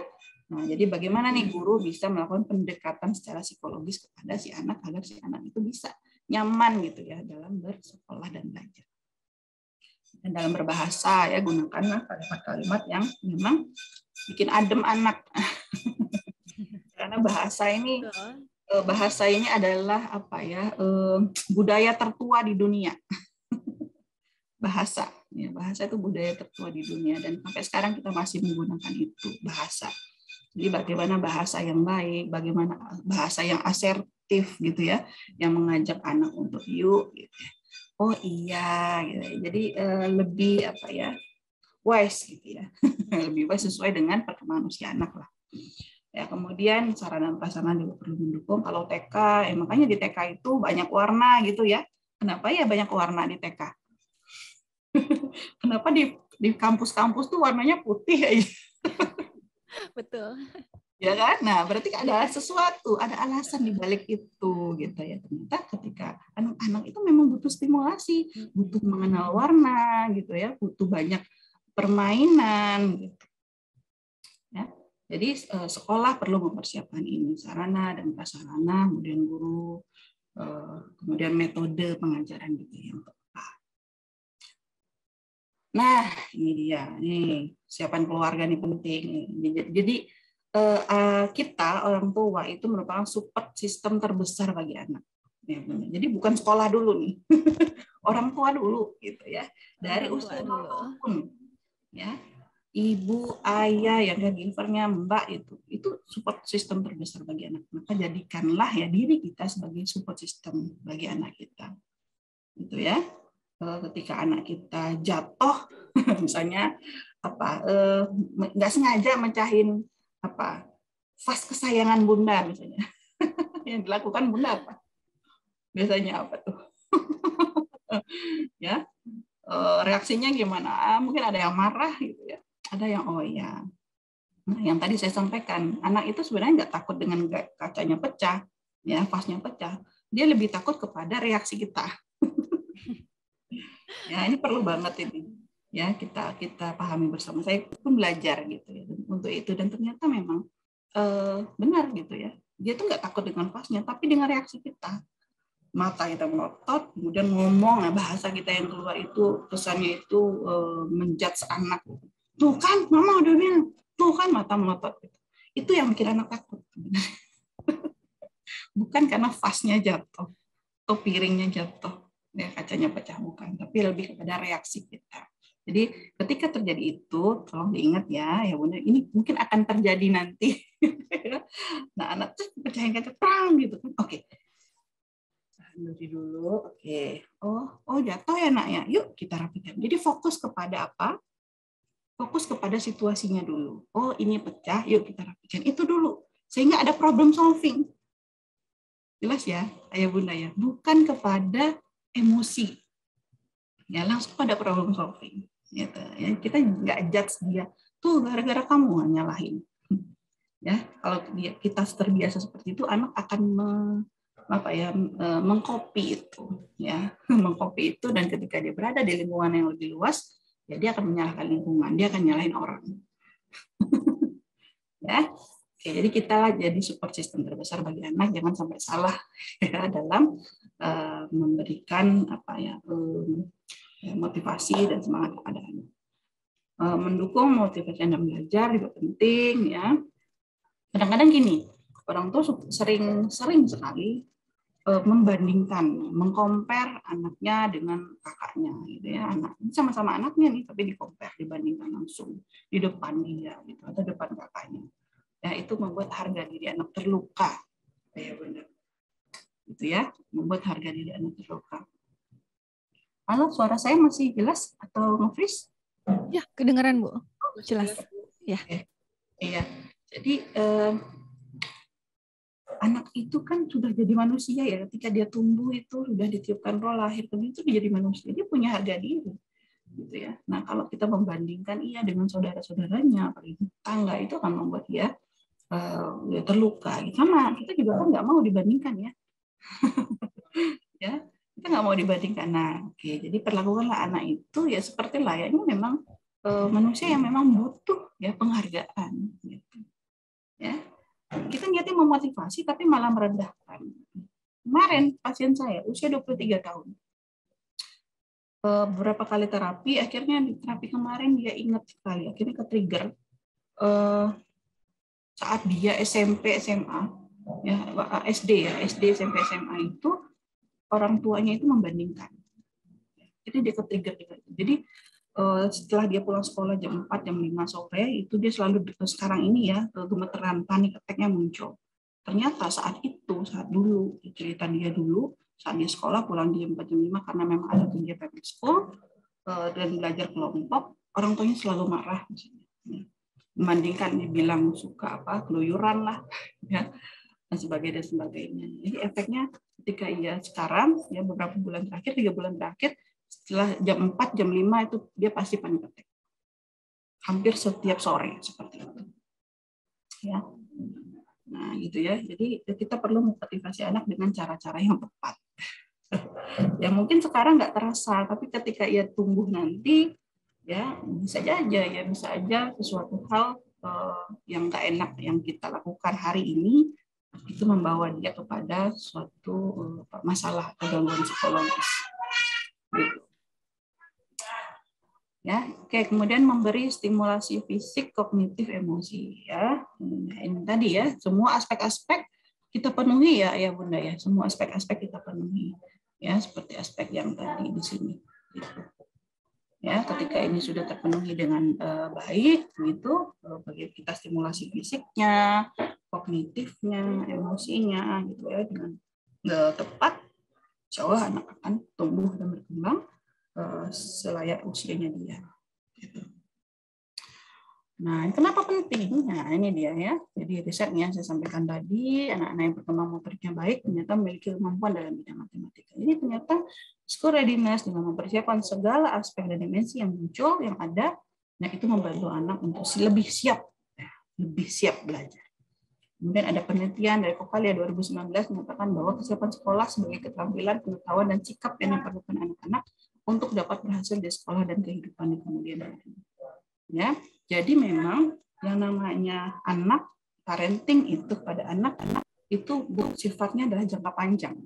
Nah, jadi bagaimana nih guru bisa melakukan pendekatan secara psikologis kepada si anak agar si anak itu bisa nyaman gitu ya dalam bersekolah dan belajar. Dan dalam berbahasa ya, gunakanlah kalimat-kalimat yang memang bikin adem anak. Karena bahasa ini adalah apa ya, budaya tertua di dunia. Bahasa itu budaya tertua di dunia, dan sampai sekarang kita masih menggunakan itu, bahasa. Jadi bagaimana bahasa yang baik, bagaimana bahasa yang asertif gitu ya, yang mengajak anak untuk yuk gitu. Oh iya gitu. Jadi lebih apa ya, wise gitu ya. Lebih wise sesuai dengan perkembangan usia anak lah. Ya, kemudian sarana dan prasarana juga perlu mendukung. Kalau TK, makanya di TK itu banyak warna gitu ya. Kenapa ya banyak warna di TK? Kenapa di kampus-kampus tuh warnanya putih aja? Betul. Ya kan? Nah, berarti ada sesuatu, ada alasan di balik itu gitu ya. Ternyata ketika anak-anak itu memang butuh stimulasi, butuh mengenal warna gitu ya, butuh banyak permainan gitu. Ya. Jadi sekolah perlu mempersiapkan ini, sarana dan prasarana, kemudian guru, kemudian metode pengajaran gitu yang tepat. Nah, ini dia, nih siapan keluarga nih penting. Jadi kita orang tua itu merupakan support system terbesar bagi anak. Jadi bukan sekolah dulu nih, orang tua dulu gitu ya, dari usia 2 tahun ya. Ibu, ayah, yang caregivernya, mbak itu support system terbesar bagi anak. Maka jadikanlah ya diri kita sebagai support system bagi anak kita. Gitu ya. Ketika anak kita jatuh, misalnya nggak sengaja mecahin vas kesayangan bunda misalnya, yang dilakukan bunda apa? Biasanya apa tuh? Ya, reaksinya gimana? Mungkin ada yang marah gitu ya. Ada yang oh ya, nah, yang tadi saya sampaikan, anak itu sebenarnya nggak takut dengan kacanya pecah, ya vasnya pecah, dia lebih takut kepada reaksi kita. Ya ini perlu banget ini, ya kita pahami bersama. Saya pun belajar gitu ya untuk itu, dan ternyata memang benar gitu ya. Dia tuh nggak takut dengan vasnya, tapi dengan reaksi kita. Mata kita melotot, kemudian ngomong, nah bahasa kita yang keluar itu pesannya itu menjudge anak. Tuh kan, mama udah bilang, tuh kan mata melotot. Itu yang bikin anak takut. Bukan karena vasnya jatuh, atau piringnya jatuh, ya kacanya pecah, bukan. Tapi lebih kepada reaksi kita. Jadi ketika terjadi itu, tolong diingat ya Bunda, ini mungkin akan terjadi nanti. Nah anak tuh pecahin kaca, perang gitu kan. Oke. tahan dulu. Oke. Oh jatuh ya nak ya. Yuk kita rapikan. Jadi fokus kepada apa? Fokus kepada situasinya dulu. Oh ini pecah, yuk kita rapikan. Itu dulu. Sehingga ada problem solving. Jelas ya, ayah bunda ya. Bukan kepada emosi. Ya langsung pada problem solving. Gitu. Ya, kita nggak judge dia. Tuh gara-gara kamu nyalahin. Ya, kalau kita terbiasa seperti itu, anak akan mengcopy itu, ya, mengcopy itu, dan ketika dia berada di lingkungan yang lebih luas, ya dia akan menyalahkan lingkungan, dia akan nyalahin orang. Ya, oke, jadi kita jadi support system terbesar bagi anak, jangan sampai salah ya dalam memberikan motivasi dan semangat kepada anak. Mendukung motivasi anak belajar juga penting ya. Kadang-kadang gini, orang tua sering sekali membandingkan, mengcompare anaknya dengan kakaknya, gitu ya. Anak sama-sama anaknya nih, tapi di-compare, dibandingkan langsung di depan dia, gitu, atau depan kakaknya. Ya, itu membuat harga diri anak terluka, ya benar. Itu ya, membuat harga diri anak terluka. Halo, suara saya masih jelas atau nge-freeze? Ya, kedengaran Bu. Jelas. Ya. Iya. Jadi anak itu kan sudah jadi manusia ya, ketika dia tumbuh itu sudah ditiupkan roh lahir ke dunia itu dia jadi manusia, dia punya harga diri, gitu ya. Nah kalau kita membandingkan dengan saudara-saudaranya, apalagi tetangga, itu akan membuat dia terluka. Sama kita juga kan nggak mau dibandingkan ya, ya kita nggak mau dibandingkan. Nah oke, jadi perlakukanlah anak itu ya seperti layaknya memang manusia yang memang butuh ya penghargaan, gitu. Ya. Kita niatnya memotivasi tapi malah merendahkan. Kemarin pasien saya usia 23 tahun. Beberapa kali terapi, akhirnya di terapi kemarin dia ingat sekali, akhirnya ke-trigger saat dia SMP, SMA, ya SD SMP, SMA itu orang tuanya itu membandingkan. Jadi dia ke-trigger. Jadi setelah dia pulang sekolah jam 4, jam 5 sore, itu dia selalu sekarang ini ya, gemeteran, panik attack-nya muncul. Ternyata saat dulu, cerita dia dulu, saat dia sekolah pulang jam 4, jam 5, karena memang ada kegiatan school dan belajar kelompok, orang tuanya selalu marah. Membandingkan, dibilang suka keluyuran lah, ya, dan sebagainya. Jadi efeknya ketika sekarang, ya beberapa bulan terakhir, 3 bulan terakhir, setelah jam 4, jam 5 itu dia pasti panik attack. Hampir setiap sore seperti itu. Ya. Nah, gitu ya. Jadi kita perlu motivasi anak dengan cara-cara yang tepat. Ya mungkin sekarang nggak terasa, tapi ketika ia tumbuh nanti, ya bisa aja sesuatu hal yang nggak enak yang kita lakukan hari ini itu membawa dia kepada suatu masalah atau gangguan psikologis. Gitu. Ya, oke. Kemudian memberi stimulasi fisik, kognitif, emosi. Ya, ini tadi ya, semua aspek-aspek kita penuhi ya, bunda ya. Semua aspek-aspek kita penuhi. Ya, seperti aspek yang tadi di sini. Gitu. Ya, ketika ini sudah terpenuhi dengan baik, gitu, bagi kita stimulasi fisiknya, kognitifnya, emosinya, gitu ya, dengan tepat. Insya Allah anak akan tumbuh dan berkembang selayak usianya dia. Nah, kenapa penting? Nah, ini dia ya. Jadi risetnya saya sampaikan tadi, anak-anak yang berkembang motoriknya baik ternyata memiliki kemampuan dalam bidang matematika. Ini ternyata school readiness dengan mempersiapkan segala aspek dan dimensi yang muncul, yang ada, nah itu membantu anak untuk lebih siap belajar. Kemudian ada penelitian dari Kokalia 2019 menyatakan bahwa kesiapan sekolah sebagai keterampilan, pengetahuan, dan sikap yang diperlukan anak-anak untuk dapat berhasil di sekolah dan kehidupan di kemudian hari. Ya, jadi memang yang namanya anak, parenting itu pada anak-anak itu sifatnya adalah jangka panjang.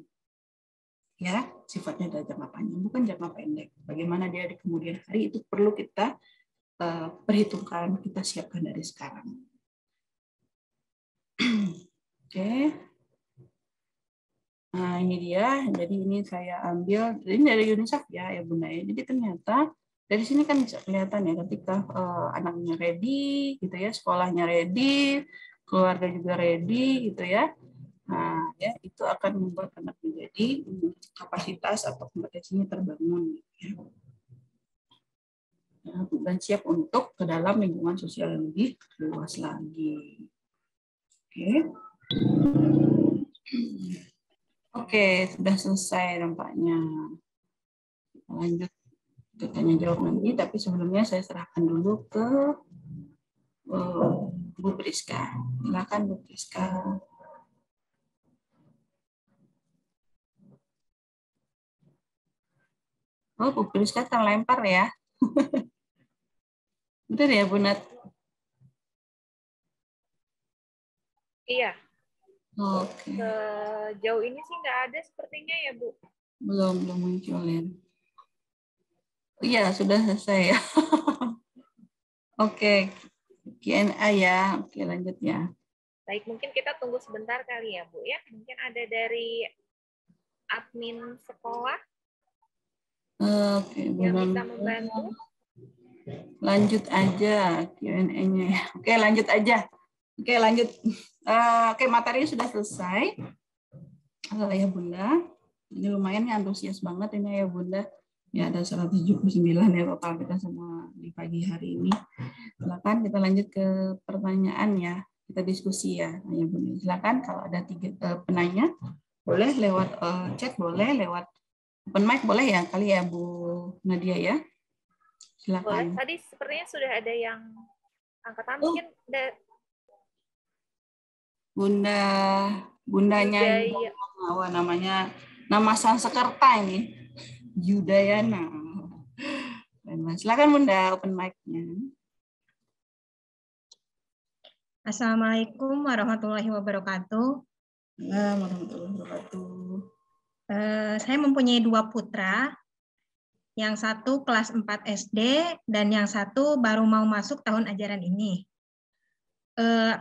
Ya, sifatnya adalah jangka panjang, bukan jangka pendek. Bagaimana dia di kemudian hari itu perlu kita perhitungkan, kita siapkan dari sekarang. Oke. Nah, ini dia. Jadi ini saya ambil, ini dari UNICEF ya Bunda ya. Jadi ternyata dari sini kan bisa kelihatan ya ketika anaknya ready gitu ya, sekolahnya ready, keluarga juga ready gitu ya. Nah, ya, itu akan membuat anak menjadi kapasitas atau kompetensinya terbangun, ya. Dan siap untuk ke dalam lingkungan sosial yang lebih luas lagi. Oke, sudah selesai nampaknya. Lanjut ke tanya jawab nanti, tapi sebelumnya saya serahkan dulu ke Bu Priska. Silakan Bu Priska. Oh, Bu Priska terlempar ya. Benar ya, Bu Nat? Iya. Oke. Sejauh ini sih nggak ada sepertinya ya, Bu. Belum munculin. Iya, sudah selesai ya. Oke. Q&A ya. Oke, lanjut ya. Baik, mungkin kita tunggu sebentar kali ya, Bu ya. Mungkin ada dari admin sekolah Oke, yang bisa membantu. Lanjut aja Q&A-nya ya. Oke, lanjut aja. Oke, lanjut. Oke, materinya sudah selesai. Halo Ayah Bunda. Ini lumayan ya, antusias banget ini Ayah Bunda. Ya, ada 179 ya total kita semua di pagi hari ini. Silakan kita lanjut ke pertanyaan ya. Kita diskusi ya, Ayah Bunda. Silakan kalau ada 3 penanya, boleh lewat chat, boleh lewat open mic, boleh ya kali ya Bu Nadia ya. Silakan. Boleh. Tadi sepertinya sudah ada yang angkat tangan. Mungkin Bundanya namanya nama Sanskerta ini Yudayana. Silakan Bunda, open mic-nya. Assalamualaikum warahmatullahi wabarakatuh. Warahmatullahi wabarakatuh. Saya mempunyai 2 putra. Yang satu kelas 4 SD dan yang satu baru mau masuk tahun ajaran ini.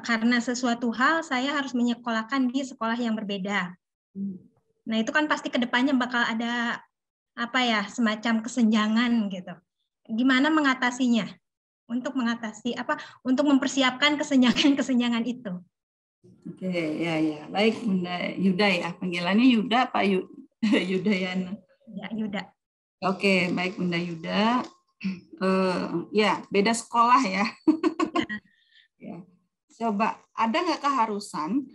Karena sesuatu hal saya harus menyekolahkan di sekolah yang berbeda. Nah, itu kan pasti ke depannya bakal ada semacam kesenjangan gitu. Gimana mengatasinya? Untuk mempersiapkan kesenjangan itu. Oke, ya. Baik, Bunda Yuda ya. Panggilannya Yuda Pak Yudayana. Ya, Yuda. Oke, baik Bunda Yuda. Ya, beda sekolah ya. Ya. Coba, ada nggak keharusan,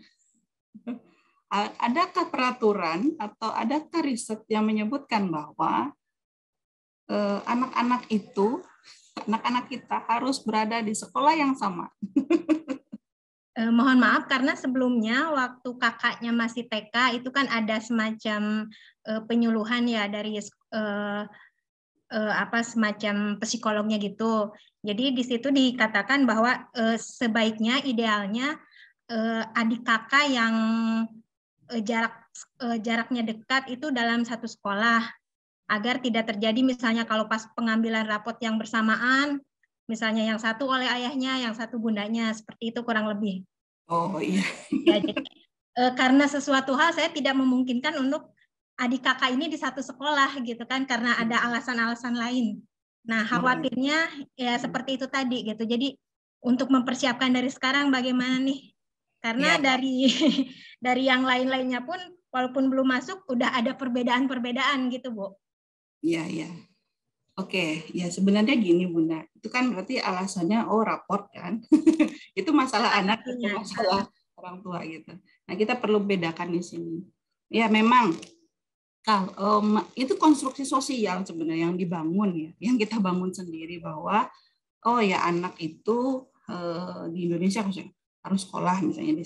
adakah peraturan atau adakah riset yang menyebutkan bahwa anak-anak kita harus berada di sekolah yang sama? Mohon maaf karena sebelumnya waktu kakaknya masih TK itu kan ada semacam penyuluhan ya dari semacam psikolognya gitu. Jadi di situ dikatakan bahwa sebaiknya idealnya adik kakak yang jaraknya dekat itu dalam satu sekolah agar tidak terjadi misalnya kalau pas pengambilan rapot yang bersamaan misalnya yang satu oleh ayahnya, yang satu bundanya, seperti itu kurang lebih. Oh iya. Ya, jadi, karena sesuatu hal saya tidak memungkinkan untuk adik kakak ini di satu sekolah gitu kan, karena ada alasan-alasan lain. Nah, khawatirnya ya seperti itu tadi gitu. Jadi untuk mempersiapkan dari sekarang bagaimana nih? Karena ya. dari yang lain-lainnya pun walaupun belum masuk udah ada perbedaan-perbedaan gitu, Bu. Iya. Oke, ya sebenarnya gini Bunda, itu kan berarti alasannya raport kan, itu masalah anak, itu masalah orang tua gitu. Nah kita perlu bedakan di sini. Ya memang kalau itu konstruksi sosial sebenarnya yang dibangun ya, yang kita bangun sendiri bahwa anak itu di Indonesia harus sekolah misalnya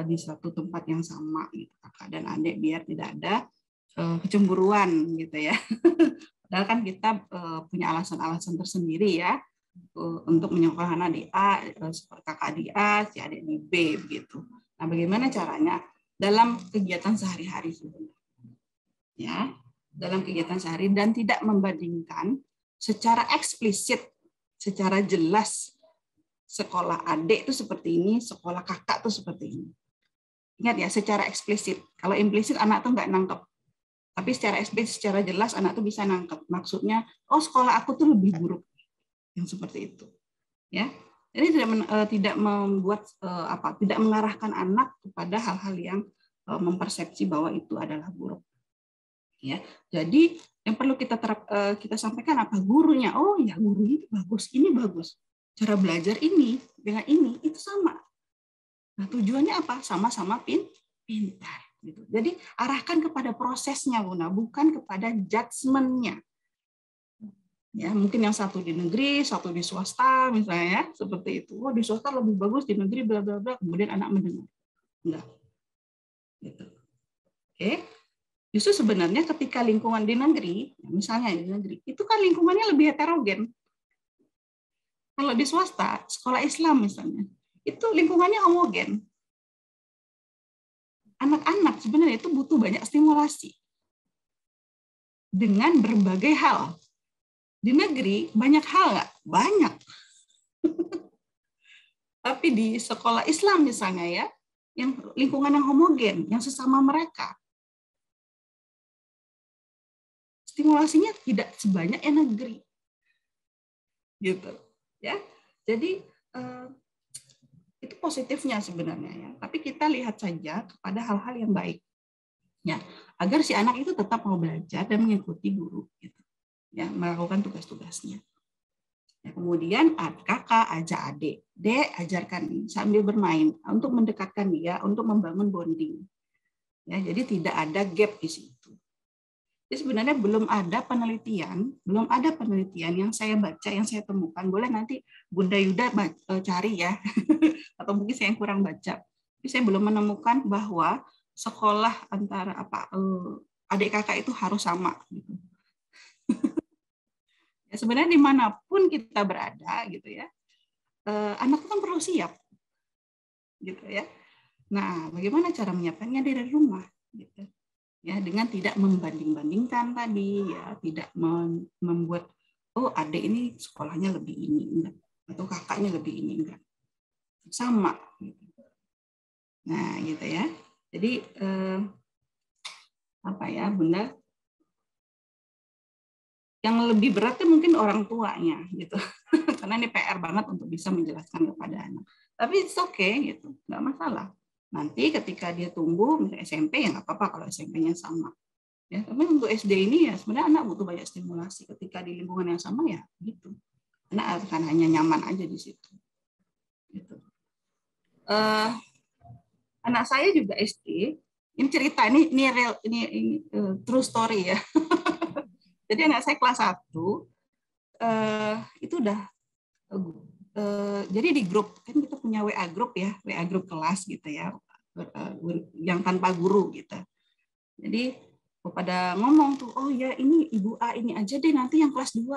di satu tempat yang sama gitu, kakak dan adik biar tidak ada kecemburuan gitu ya. Padahal kan kita punya alasan-alasan tersendiri ya untuk menyekolahkan adik A, kakak di A, si adik di B begitu. Nah, bagaimana caranya dalam kegiatan sehari-hari sebenarnya? Ya, dalam kegiatan sehari dan tidak membandingkan secara eksplisit, secara jelas sekolah adik itu seperti ini, sekolah kakak itu seperti ini. Ingat ya, secara eksplisit. Kalau implisit anak tuh nggak nangkep. Tapi secara eksplisit, secara jelas anak tuh bisa nangkep. Maksudnya, sekolah aku tuh lebih buruk. Yang seperti itu. Ya. Jadi tidak membuat tidak mengarahkan anak kepada hal-hal yang mempersepsi bahwa itu adalah buruk. Ya, jadi yang perlu kita sampaikan apa? Gurunya, oh ya guru ini bagus. Cara belajar ini dengan ini itu sama. Nah, tujuannya apa? Sama-sama pintar. Gitu. Jadi arahkan kepada prosesnya, Bunda, bukan kepada judgement-nya. Ya, mungkin yang satu di negeri, satu di swasta, misalnya, seperti itu. Oh, di swasta lebih bagus, di negeri bla bla bla. Kemudian anak mendengar. Enggak. Gitu. Oke. Justru sebenarnya ketika lingkungan di negeri, misalnya di negeri, itu kan lingkungannya lebih heterogen. Kalau di swasta, sekolah Islam misalnya, itu lingkungannya homogen. Anak-anak sebenarnya itu butuh banyak stimulasi dengan berbagai hal. Di negeri banyak hal nggak? Banyak. Tapi di sekolah Islam misalnya ya, yang lingkungan yang homogen, yang sesama mereka, stimulasinya tidak sebanyak yang negeri, gitu, ya. Jadi itu positifnya sebenarnya ya. Tapi kita lihat saja kepada hal-hal yang baik, ya, agar si anak itu tetap mau belajar dan mengikuti guru, gitu, ya, melakukan tugas-tugasnya. Ya, kemudian kakak ajak adik, ajarkan sambil bermain untuk mendekatkan dia, untuk membangun bonding. Ya, jadi tidak ada gap di situ. Jadi sebenarnya belum ada penelitian yang saya baca, yang saya temukan. Boleh nanti Bunda Yuda cari ya, atau mungkin saya yang kurang baca. Tapi saya belum menemukan bahwa sekolah antara adik kakak itu harus sama. Gitu. Ya, sebenarnya dimanapun kita berada, gitu ya, anak itu kan perlu siap, gitu ya. Nah, bagaimana cara menyiapkannya dari rumah, gitu. Ya, dengan tidak membanding-bandingkan tadi, ya, tidak membuat oh adik ini sekolahnya lebih ini enggak, atau kakaknya lebih ini enggak, sama. Nah, gitu ya. Jadi apa ya, Bunda? Yang lebih beratnya mungkin orang tuanya, gitu, karena ini PR banget untuk bisa menjelaskan kepada anak. Tapi it's okay, gitu, nggak masalah. Nanti ketika dia tumbuh, misalnya SMP ya nggak apa-apa kalau SMP-nya sama. Ya, tapi untuk SD ini ya sebenarnya anak butuh banyak stimulasi. Ketika di lingkungan yang sama ya gitu. Anak akan hanya nyaman aja di situ. Gitu. Anak saya juga SD. Ini cerita ini real, ini true story ya. Jadi anak saya kelas 1 itu udah jadi di grup, kan kita punya WA grup ya, WA grup kelas gitu ya, yang tanpa guru gitu. Jadi pada ngomong tuh, oh ya ini Ibu A ini aja deh nanti yang kelas 2,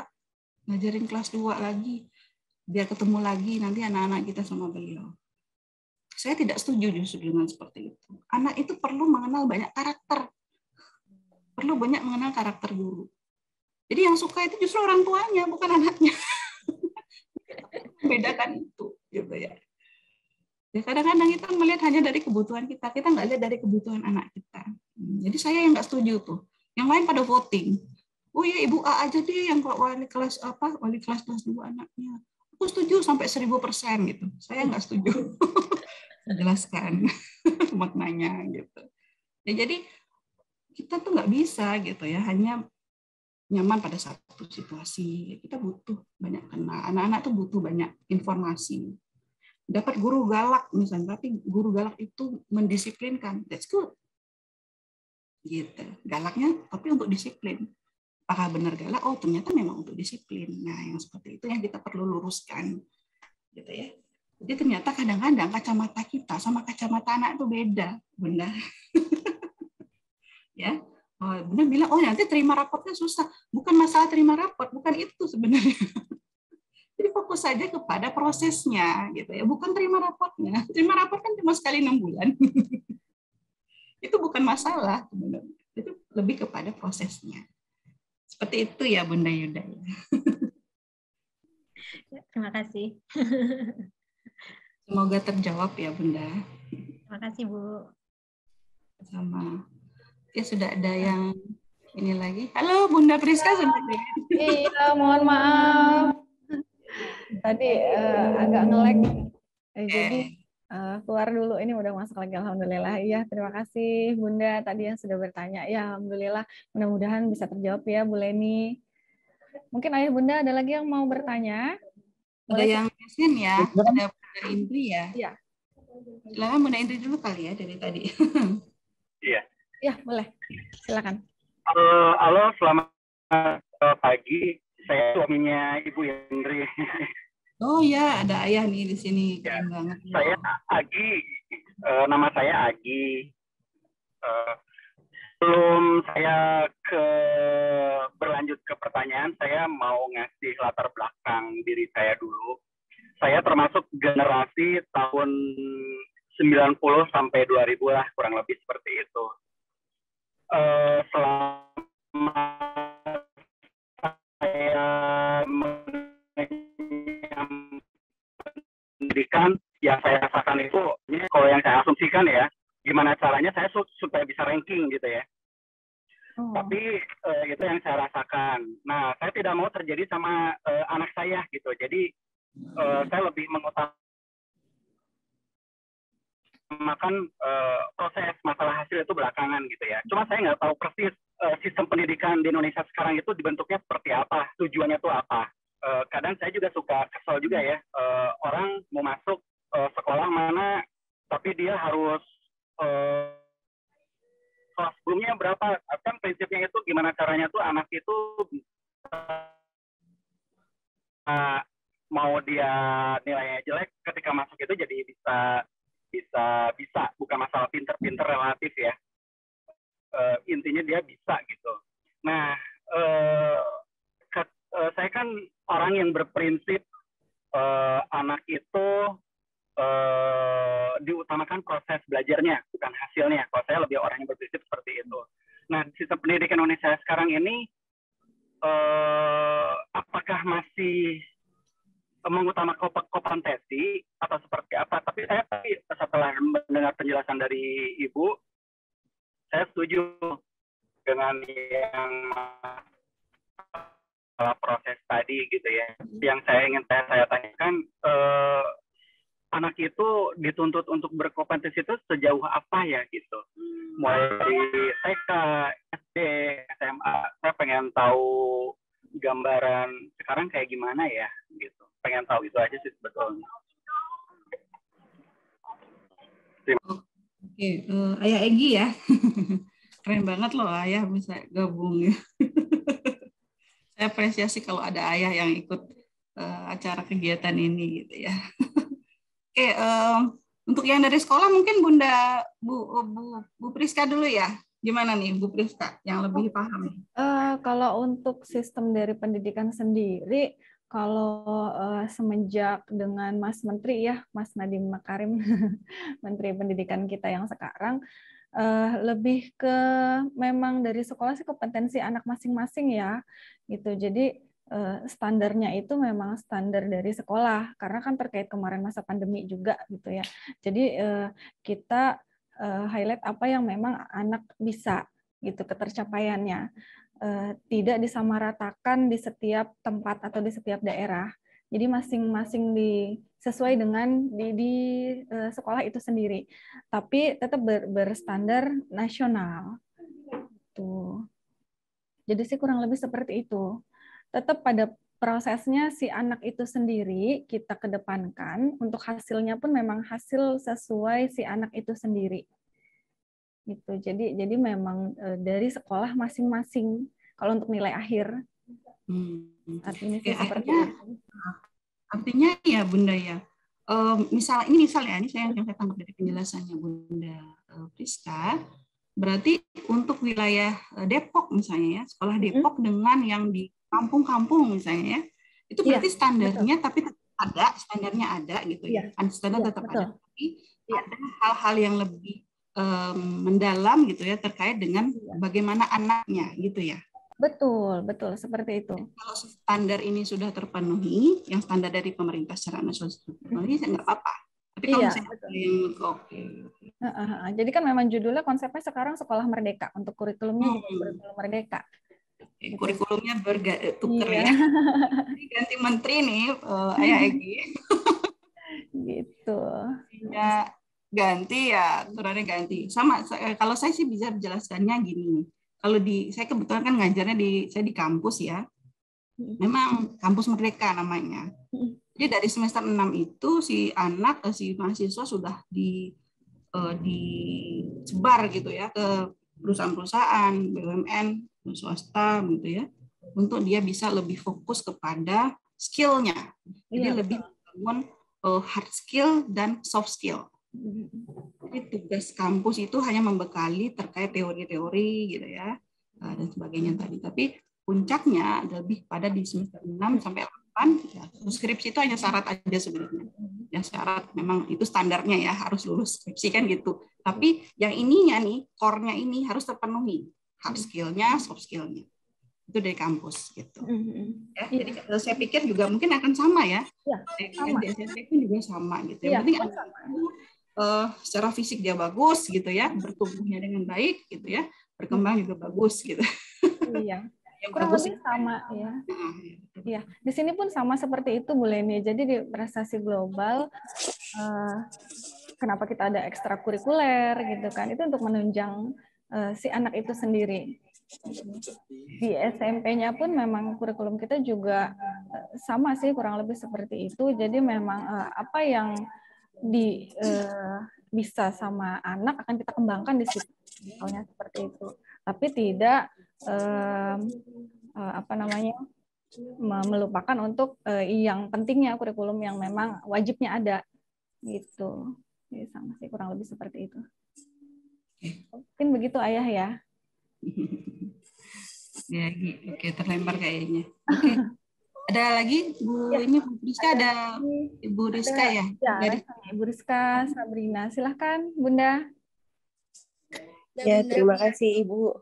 ngajarin kelas 2 lagi, biar ketemu lagi nanti anak-anak kita sama beliau. Saya tidak setuju justru dengan seperti itu. Anak itu perlu mengenal banyak karakter, perlu banyak mengenal karakter guru. Jadi yang suka itu justru orang tuanya, bukan anaknya. Bedakan itu, gitu ya. Ya kadang-kadang kita melihat hanya dari kebutuhan kita nggak lihat dari kebutuhan anak kita. Jadi saya yang nggak setuju tuh. Yang lain pada voting. Oh ya Ibu A aja deh yang wali kelas kelas 2 anaknya. Aku setuju sampai 1000% gitu. Saya nggak setuju. Jelaskan maknanya gitu. Ya, jadi kita tuh nggak bisa gitu ya, hanya nyaman pada satu situasi. Kita butuh banyak kenal. Anak-anak tuh butuh banyak informasi. Dapat guru galak misalnya, tapi guru galak itu mendisiplinkan. That's good. Gitu. Galaknya tapi untuk disiplin. Apakah benar galak? Oh, ternyata memang untuk disiplin. Nah, yang seperti itu yang kita perlu luruskan. Gitu ya. Jadi ternyata kadang-kadang kacamata kita sama kacamata anak itu beda, Bunda. Ya. Oh, Bunda bilang, oh nanti terima rapotnya susah. Bukan masalah terima rapot, bukan itu sebenarnya. Jadi fokus saja kepada prosesnya, gitu ya. Bukan terima rapotnya. Terima rapot kan cuma sekali 6 bulan. Itu bukan masalah sebenarnya. Itu lebih kepada prosesnya. Seperti itu ya, Bunda Yuda. Terima kasih. Semoga terjawab ya, Bunda. Terima kasih, Bu. Sama. Ya sudah ada yang ini lagi. Halo Bunda Priska sudah. Iya, mohon maaf. Tadi agak nge-lag. Jadi Keluar dulu, ini udah masuk lagi, alhamdulillah. Iya, terima kasih Bunda tadi yang sudah bertanya. Ya, alhamdulillah. Mudah-mudahan bisa terjawab ya Bu Leni. Mungkin Ayah Bunda ada lagi yang mau bertanya? Ada yang present ya, ada Bunda Indri ya. Iya. Silakan Bunda Indri dulu kali ya dari tadi. Iya. Iya, boleh. Silakan. Halo, selamat pagi. Saya suaminya Ibu Indri. Oh ya, ada ayah nih di sini. Keren banget. Saya Agi, nama saya Agi. Sebelum saya berlanjut ke pertanyaan, saya mau ngasih latar belakang diri saya dulu. Saya termasuk generasi tahun 90 sampai 2000 lah, kurang lebih seperti itu. Selama saya pendidikan yang saya rasakan itu, kalau yang saya asumsikan ya, gimana caranya saya supaya bisa ranking gitu ya. Tapi itu yang saya rasakan. Nah, saya tidak mau terjadi sama anak saya gitu. Jadi saya lebih mengutamakan proses, masalah hasil itu belakangan gitu ya. Cuma saya nggak tahu persis sistem pendidikan di Indonesia sekarang itu dibentuknya seperti apa, tujuannya itu apa. Kadang saya juga suka kesel juga ya, orang mau masuk sekolah mana, tapi dia harus kelas sebelumnya berapa, kan prinsipnya itu gimana caranya tuh anak itu mau dia nilainya jelek, ketika masuk itu jadi bisa bukan masalah pinter relatif ya, intinya dia bisa gitu. Nah, saya kan orang yang berprinsip anak itu diutamakan proses belajarnya, bukan hasilnya. Kalau saya lebih orang yang berprinsip seperti itu. Nah, sistem pendidikan Indonesia sekarang ini, apakah masih mengutamakan kompetensi atau seperti apa? Tapi saya setelah mendengar penjelasan dari Ibu, saya setuju dengan yang proses tadi gitu ya. Yang saya ingin saya tanyakan, anak itu dituntut untuk berkompetensi itu sejauh apa ya gitu. Mulai dari TK, SD, SMA, saya pengen tahu gambaran sekarang kayak gimana ya gitu. Pengen tahu itu aja sih sebetulnya. Oke, Ayah Egi ya. Keren banget loh Ayah bisa gabung ya. Saya apresiasi kalau ada ayah yang ikut acara kegiatan ini gitu ya. Oke, untuk yang dari sekolah mungkin Bunda Bu Priska dulu ya. Gimana nih Bu Priska yang lebih paham? Kalau untuk sistem dari pendidikan sendiri, kalau semenjak dengan Mas Menteri ya, Mas Nadiem Makarim, Menteri Pendidikan kita yang sekarang, lebih ke memang dari sekolah sih kompetensi anak masing-masing ya, gitu. Jadi standarnya itu memang standar dari sekolah, karena kan terkait kemarin masa pandemi juga gitu ya. Jadi kita highlight apa yang memang anak bisa gitu, ketercapaiannya. Tidak disamaratakan di setiap tempat atau di setiap daerah. Jadi masing-masing sesuai dengan di sekolah itu sendiri. Tapi tetap berstandar nasional. Tuh. Jadi sih kurang lebih seperti itu. Tetap pada prosesnya si anak itu sendiri kita kedepankan, untuk hasilnya pun memang hasil sesuai si anak itu sendiri. Gitu. Jadi memang dari sekolah masing-masing kalau untuk nilai akhir. Artinya sih seperti itu. Artinya ya Bunda ya. Misalnya ini saya tangkap dari penjelasannya Bunda Priska. Berarti untuk wilayah Depok misalnya ya, sekolah Depok dengan yang di kampung-kampung misalnya ya, itu berarti standarnya tapi tetap ada, standarnya ada gitu ya. Standar tetap ada, tapi ada hal-hal yang lebih mendalam gitu ya terkait dengan bagaimana anaknya gitu ya. Betul, seperti itu. Kalau standar ini sudah terpenuhi, yang standar dari pemerintah secara nasional terpenuhi, nggak apa-apa. Tapi kalau jadi kan memang judulnya konsepnya sekarang sekolah merdeka, untuk kurikulumnya juga kurikulum merdeka. Kurikulumnya bertukar ya. Jadi ganti menteri nih, Ayah Egi. Gitu. Ya, ganti ya, aturannya ganti. Sama, kalau saya sih bisa menjelaskannya gini. Kalau saya kebetulan kan ngajarnya saya di kampus ya. Memang kampus Merdeka namanya. Jadi dari semester 6 itu si mahasiswa sudah disebar gitu ya ke perusahaan-perusahaan, BUMN, swasta gitu ya, untuk dia bisa lebih fokus kepada skill-nya. Jadi lebih membangun hard skill dan soft skill. Jadi tugas kampus itu hanya membekali terkait teori-teori gitu ya dan sebagainya tadi. Tapi puncaknya lebih pada di semester 6 sampai 8 ya, skripsi itu hanya syarat aja sebenarnya. Ya syarat memang itu standarnya ya, harus lulus skripsi kan gitu. Tapi yang ininya nih, core-nya ini harus terpenuhi. Hard skill-nya, soft skill-nya. Itu dari kampus gitu. Ya, jadi saya pikir juga mungkin akan sama ya. Sama. Di SMP pun juga sama gitu. Yang penting secara fisik dia bagus gitu ya, bertumbuhnya dengan baik gitu ya, berkembang juga bagus gitu. Iya. Kurang lebih sama ya. Iya, di sini pun sama seperti itu Bu Leni. Jadi di prestasi global kenapa kita ada ekstrakurikuler gitu kan? Itu untuk menunjang si anak itu sendiri. Di SMP-nya pun memang kurikulum kita juga sama sih, kurang lebih seperti itu. Jadi memang apa yang bisa sama anak akan kita kembangkan di situ. Misalnya seperti itu. Tapi tidak melupakan untuk yang pentingnya kurikulum yang memang wajibnya ada gitu. Jadi sama sih, kurang lebih seperti itu. Mungkin begitu Ayah ya. Ya, oke, terlempar kayaknya. Oke. Ada lagi Bu ini Bu Rizka, ada Ibu Rizka ya? Dari Ibu Rizka Sabrina, silahkan Bunda. Ya, terima kasih Ibu.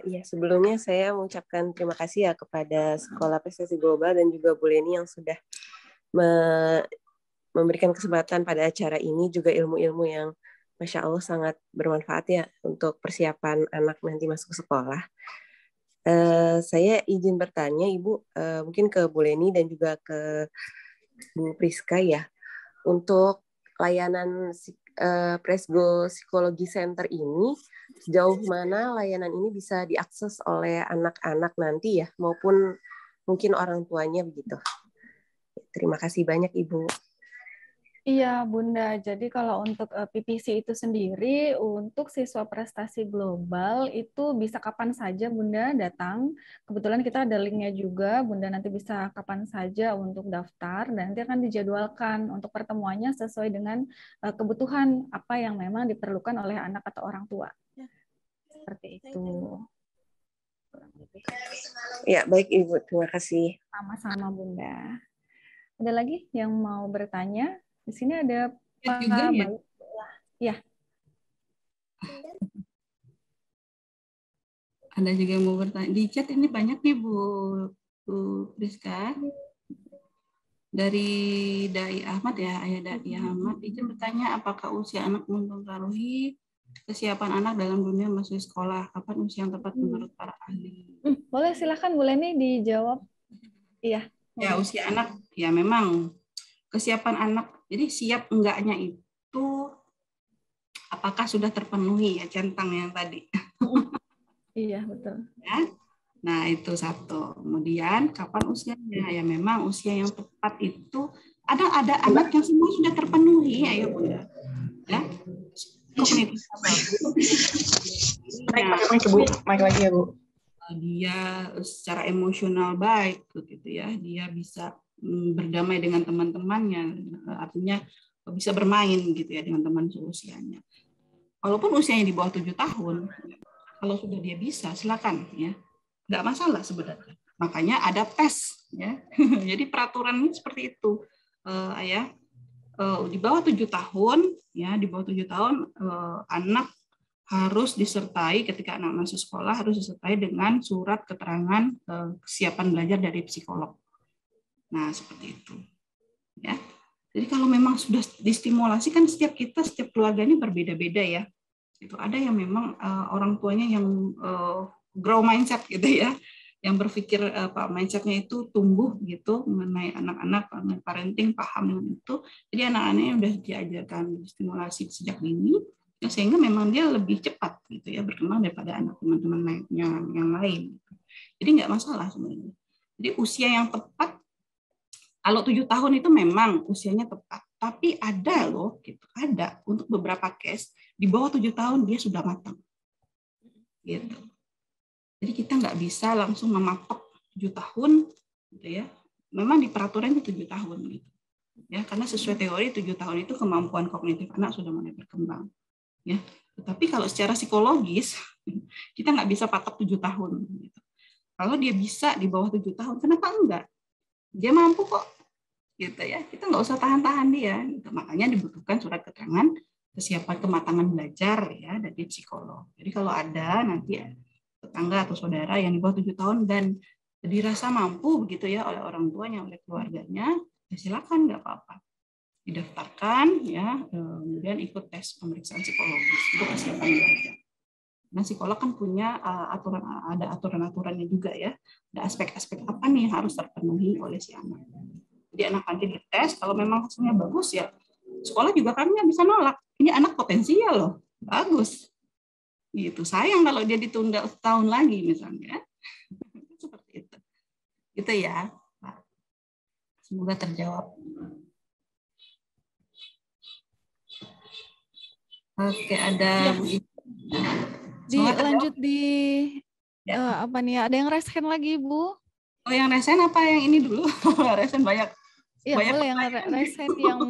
Ya, sebelumnya saya mengucapkan terima kasih ya kepada Sekolah Prestasi Global dan juga Bu Leni yang sudah memberikan kesempatan pada acara ini, juga ilmu-ilmu yang Masya Allah sangat bermanfaat ya untuk persiapan anak nanti masuk sekolah. Saya izin bertanya Ibu, mungkin ke Bu Leni dan juga ke Bu Priska ya, untuk layanan Presgo Psikologi Center ini, sejauh mana layanan ini bisa diakses oleh anak-anak nanti ya, maupun mungkin orang tuanya begitu. Terima kasih banyak Ibu. Iya Bunda, jadi kalau untuk PPC itu sendiri, untuk siswa prestasi global itu bisa kapan saja Bunda datang. Kebetulan kita ada linknya juga, Bunda nanti bisa kapan saja untuk daftar, dan nanti akan dijadwalkan untuk pertemuannya sesuai dengan kebutuhan apa yang memang diperlukan oleh anak atau orang tua. Seperti itu. Ya, baik Ibu, terima kasih. Sama-sama Bunda. Ada lagi yang mau bertanya? Di sini ada Pak Bayu. Ya. Ada juga yang mau bertanya. Di chat ini banyak nih Bu Priska. Dari Dai Ahmad ya, Ayah Dai Ahmad. Izin bertanya, apakah usia anak mempengaruhi kesiapan anak dalam dunia masuk sekolah? Kapan usia yang tepat menurut para ahli? Boleh, silakan Bu Leni dijawab. Iya. Ya, usia anak, ya memang kesiapan anak. Jadi siap enggaknya itu apakah sudah terpenuhi ya centang yang tadi. Iya, betul. Ya. Nah, itu satu. Kemudian kapan usianya? Ya memang usia yang tepat itu ada anak yang semua sudah terpenuhi ya Bunda. Ya. Kognitivitas Mic lagi ya Bu. Dia secara emosional baik gitu ya. Dia bisa berdamai dengan teman-temannya, artinya bisa bermain gitu ya dengan teman seusianya. Walaupun usianya di bawah 7 tahun, kalau sudah dia bisa, silakan ya, nggak masalah sebenarnya. Makanya ada tes ya. Jadi peraturan seperti itu, Ayah. Di bawah 7 tahun ya, di bawah 7 tahun anak harus disertai, ketika anak masuk sekolah harus disertai dengan surat keterangan kesiapan belajar dari psikolog. Nah, seperti itu. Ya. Jadi kalau memang sudah distimulasi, kan setiap keluarganya berbeda-beda ya. Itu ada yang memang orang tuanya yang grow mindset gitu ya. yang berpikir mindsetnya itu tumbuh gitu mengenai anak-anak, parenting paham dengan itu. Jadi anak-anaknya udah diajarkan stimulasi sejak dini, sehingga memang dia lebih cepat gitu ya berkembang daripada anak teman-teman yang lain. Jadi nggak masalah sebenarnya. Jadi usia yang tepat, kalau 7 tahun itu memang usianya tepat. Tapi ada loh, gitu, ada untuk beberapa case di bawah 7 tahun dia sudah matang. Gitu. Jadi kita nggak bisa langsung mematok 7 tahun, gitu ya. Memang di peraturannya 7 tahun gitu. Ya, karena sesuai teori 7 tahun itu kemampuan kognitif anak sudah mulai berkembang. Ya. Tetapi kalau secara psikologis kita nggak bisa patok 7 tahun. Gitu. Kalau dia bisa di bawah 7 tahun, kenapa enggak? Dia mampu kok. Gitu ya. Kita nggak usah tahan-tahan dia. Gitu. Makanya dibutuhkan surat keterangan kesiapan kematangan belajar ya dari psikolog. Jadi kalau ada nanti ya tetangga atau saudara yang di bawah 7 tahun dan dirasa mampu begitu ya oleh orang tuanya, oleh keluarganya, ya silakan, nggak apa-apa. Didaftarkan ya, kemudian ikut tes pemeriksaan psikologis untuk kesiapan belajar. Nah, psikolog kan punya ada aturan-aturannya juga ya. Ada aspek-aspek apa nih yang harus terpenuhi oleh si anak. Jadi anak nanti dites, kalau memang hasilnya bagus ya, sekolah juga kan nggak bisa nolak. Ini anak potensial loh, bagus. Gitu. Sayang kalau dia ditunda setahun lagi misalnya. Seperti itu. Gitu ya. Semoga terjawab. Oke, ada lanjut di apa nih? Ada yang raise hand lagi, Bu? Oh, yang raise hand apa yang ini dulu? Raise hand banyak. Iya, banyak boleh yang raise hand yang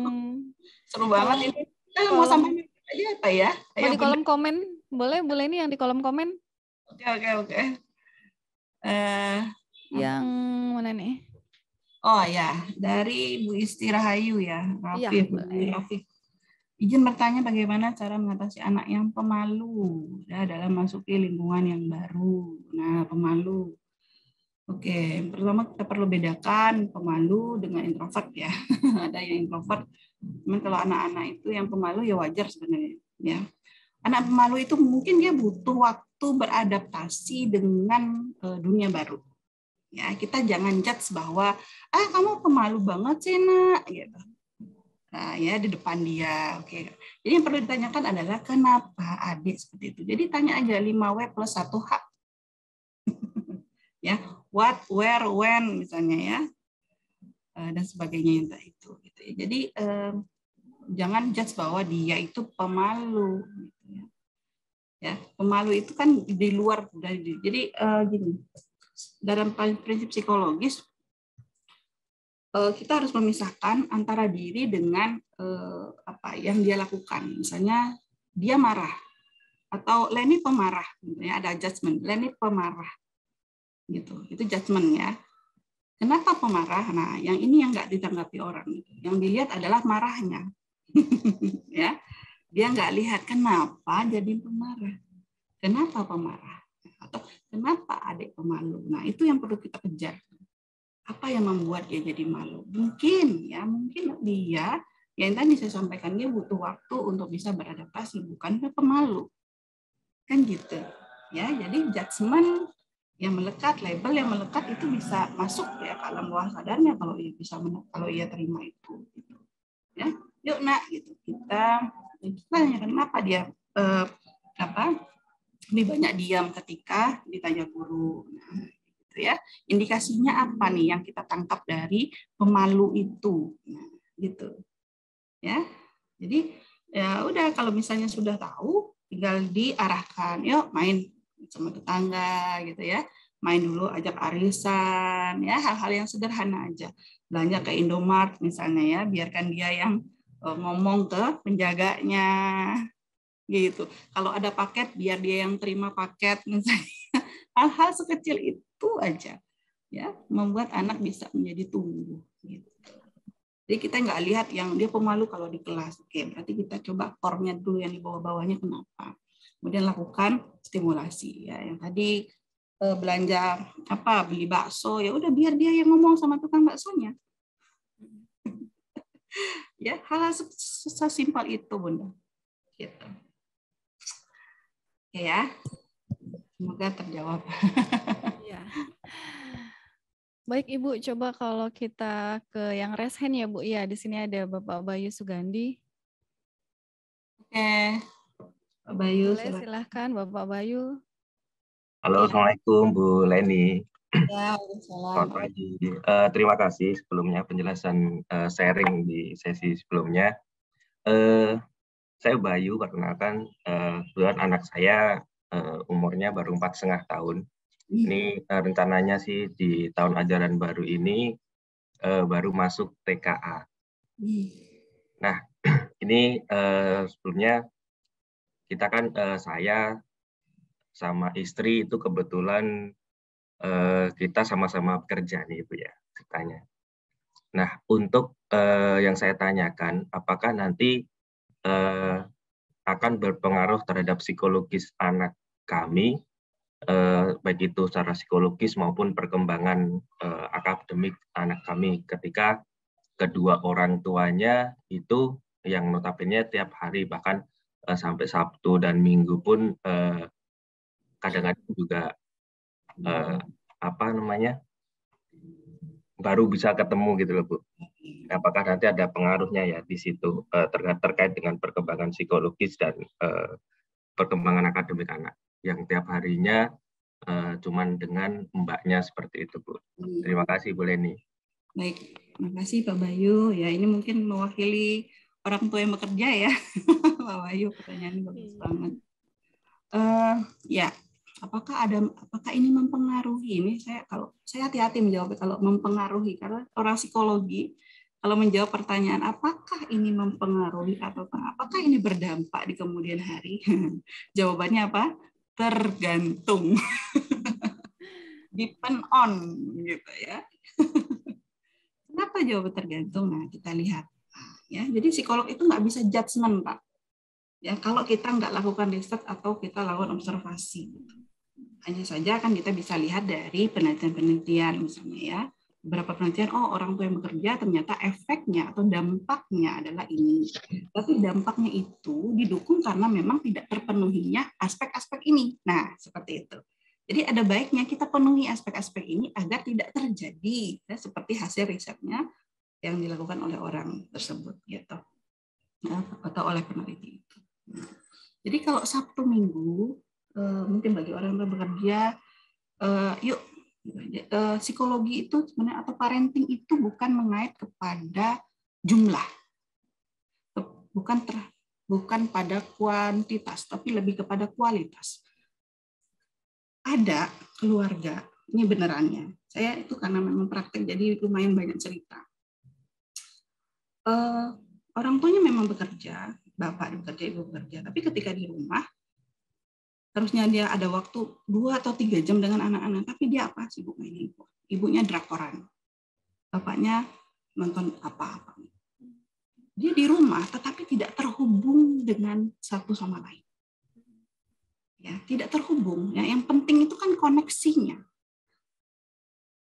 seru banget ini. Kita mau sampai aja apa ya? Ayo, di kolom komen. Boleh ini yang di kolom komen. Oke. Yang mana nih? Oh ya, dari Bu Isti Rahayu ya. Rafiq. Izin bertanya bagaimana cara mengatasi anak yang pemalu ya, dalam masuki lingkungan yang baru. Nah, pemalu. Oke, pertama kita perlu bedakan pemalu dengan introvert ya. Ada yang introvert, cuman kalau anak-anak itu yang pemalu ya wajar sebenarnya ya. Anak pemalu itu mungkin dia butuh waktu beradaptasi dengan dunia baru. Ya, kita jangan judge bahwa kamu pemalu banget sih, Nak, gitu. Nah, ya di depan dia. Oke. Jadi yang perlu ditanyakan adalah kenapa adik seperti itu. Jadi tanya aja 5W plus 1H. Ya, what, where, when misalnya ya. Dan sebagainya yang itu gitu ya. Jadi jangan judge bahwa dia itu pemalu gitu ya. Ya, pemalu itu kan di luar dari jadi gini. Dalam prinsip psikologis kita harus memisahkan antara diri dengan apa yang dia lakukan. Misalnya dia marah atau Leni pemarah, ya ada judgement. Leni pemarah, gitu. Itu judgement ya. Kenapa pemarah? Nah, yang ini yang nggak ditanggapi orang. Yang dilihat adalah marahnya, ya. Dia nggak lihat kenapa jadi pemarah. Kenapa pemarah? Atau kenapa adik pemalu? Nah, itu yang perlu kita kejar. Apa yang membuat dia jadi malu? Mungkin dia, yang tadi saya sampaikan, dia butuh waktu untuk bisa beradaptasi, bukan pemalu. Kan gitu. Ya, jadi judgement yang melekat, label yang melekat itu bisa masuk ya ke alam bawah sadarnya kalau ia terima itu. Gitu. Ya, yuk Nak, gitu. Kita tanya kenapa dia lebih banyak diam ketika ditanya guru. Nah, ya, indikasinya apa nih yang kita tangkap dari pemalu itu, nah, gitu ya. Jadi ya udah, kalau misalnya sudah tahu tinggal diarahkan, yuk main sama tetangga gitu ya, main dulu, ajak arisan ya, hal-hal yang sederhana aja, belanja ke Indomart misalnya ya, biarkan dia yang ngomong ke penjaganya gitu. Kalau ada paket biar dia yang terima paket misalnya. Hal-hal sekecil itu aja ya membuat anak bisa menjadi tumbuh gitu. Jadi kita nggak lihat yang dia pemalu kalau di kelas. Oke, berarti kita coba core-nya dulu yang di bawah-bawahnya kenapa. Kemudian lakukan stimulasi ya. Yang tadi belanja beli bakso, ya udah biar dia yang ngomong sama tukang baksonya. Ya, hal-hal sesimpel itu, Bunda. Gitu. Oke ya. Semoga terjawab. Ya, Ya. Baik Ibu, coba kalau kita ke yang raise hand ya Bu. Ya, di sini ada Bapak Bayu Sugandi. Oke, Pak Bayu. Boleh silahkan Bapak Bayu. Halo, Assalamualaikum Bu Leni. Ya, Selamat pagi. Terima kasih sebelumnya penjelasan sharing di sesi sebelumnya. Saya Bayu, perkenalkan, kebetulan anak saya umurnya baru 4,5 tahun. Ini rencananya sih di tahun ajaran baru ini baru masuk TKA. Nah, ini sebelumnya kita kan saya sama istri itu kebetulan kita sama-sama bekerja nih Bu ya ceritanya. Nah, untuk yang saya tanyakan, apakah nanti akan berpengaruh terhadap psikologis anak kami, baik itu secara psikologis maupun perkembangan akademik anak kami ketika kedua orang tuanya itu yang notabene tiap hari bahkan sampai Sabtu dan Minggu pun kadang-kadang juga baru bisa ketemu gitu loh Bu. Apakah nanti ada pengaruhnya ya di situ terkait dengan perkembangan psikologis dan perkembangan akademik anak yang tiap harinya cuman dengan mbaknya seperti itu Bu. Terima kasih Bu Leni. Baik, terima kasih Pak Bayu. Ya ini mungkin mewakili orang tua yang bekerja ya, Pak Bayu. Pertanyaannya bagus banget. Ya, apakah ini mempengaruhi? Ini saya hati-hati menjawab kalau mempengaruhi karena orang psikologi kalau menjawab pertanyaan apakah ini mempengaruhi atau apakah ini berdampak di kemudian hari, jawabannya apa? Tergantung. Depend on gitu ya. Kenapa jawab tergantung? Nah, kita lihat. Ya, jadi psikolog itu nggak bisa judgement, Pak. Ya, kalau kita nggak lakukan riset atau kita lakukan observasi. Hanya saja kan kita bisa lihat dari penelitian-penelitian misalnya ya. Beberapa penelitian, orang tua yang bekerja ternyata efeknya atau dampaknya adalah ini. Tapi dampaknya itu didukung karena memang tidak terpenuhinya aspek-aspek ini. Nah, seperti itu. Jadi ada baiknya kita penuhi aspek-aspek ini agar tidak terjadi ya, seperti hasil risetnya yang dilakukan oleh orang tersebut gitu. Ya, atau oleh peneliti itu. Nah, jadi kalau Sabtu Minggu mungkin bagi orang yang bekerja psikologi itu sebenarnya atau parenting itu bukan mengait kepada jumlah. Bukan pada kuantitas tapi lebih kepada kualitas. Ada keluarga, ini benerannya. Saya itu karena memang praktek jadi lumayan banyak cerita. Orang tuanya memang bekerja, bapak bekerja, ibu bekerja, tapi ketika di rumah harusnya dia ada waktu 2 atau 3 jam dengan anak-anak, tapi dia apa? Sibuk main handphone. Ibunya drakoran. Bapaknya nonton apa-apa. Dia di rumah tetapi tidak terhubung dengan satu sama lain. Ya, tidak terhubung. Ya, yang penting itu kan koneksinya.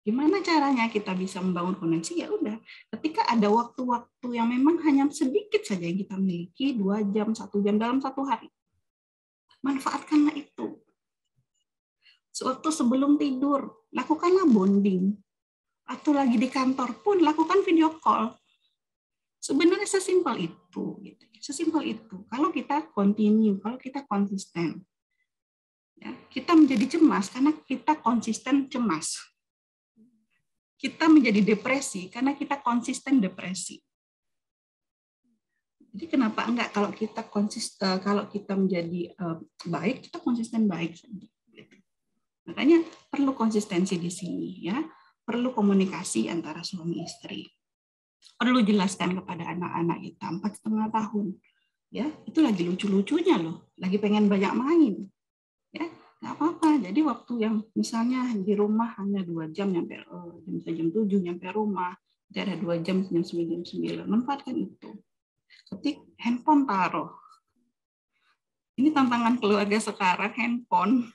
Gimana caranya kita bisa membangun koneksi? Ya udah, ketika ada waktu-waktu yang memang hanya sedikit saja yang kita miliki, 2 jam, 1 jam dalam 1 hari. Manfaatkanlah itu. Sewaktu sebelum tidur, lakukanlah bonding. Atau lagi di kantor pun, lakukan video call. Sebenarnya sesimpel itu. Gitu. Sesimpel itu. Kalau kita continue, kalau kita konsisten. Ya, kita menjadi cemas karena kita konsisten cemas. Kita menjadi depresi karena kita konsisten depresi. Jadi kenapa enggak kalau kita kalau kita menjadi baik, kita konsisten baik saja. Makanya perlu konsistensi di sini ya, perlu komunikasi antara suami istri. Perlu jelaskan kepada anak-anak kita 4,5 tahun. Ya, itu lagi lucu-lucunya loh, lagi pengen banyak main. Ya, nggak apa-apa. Jadi waktu yang misalnya di rumah hanya 2 jam nyampe jam 7 nyampe rumah, jadi ada 2 jam jam 9, manfaatkan itu. Ketik handphone taruh. Ini tantangan keluarga sekarang, handphone.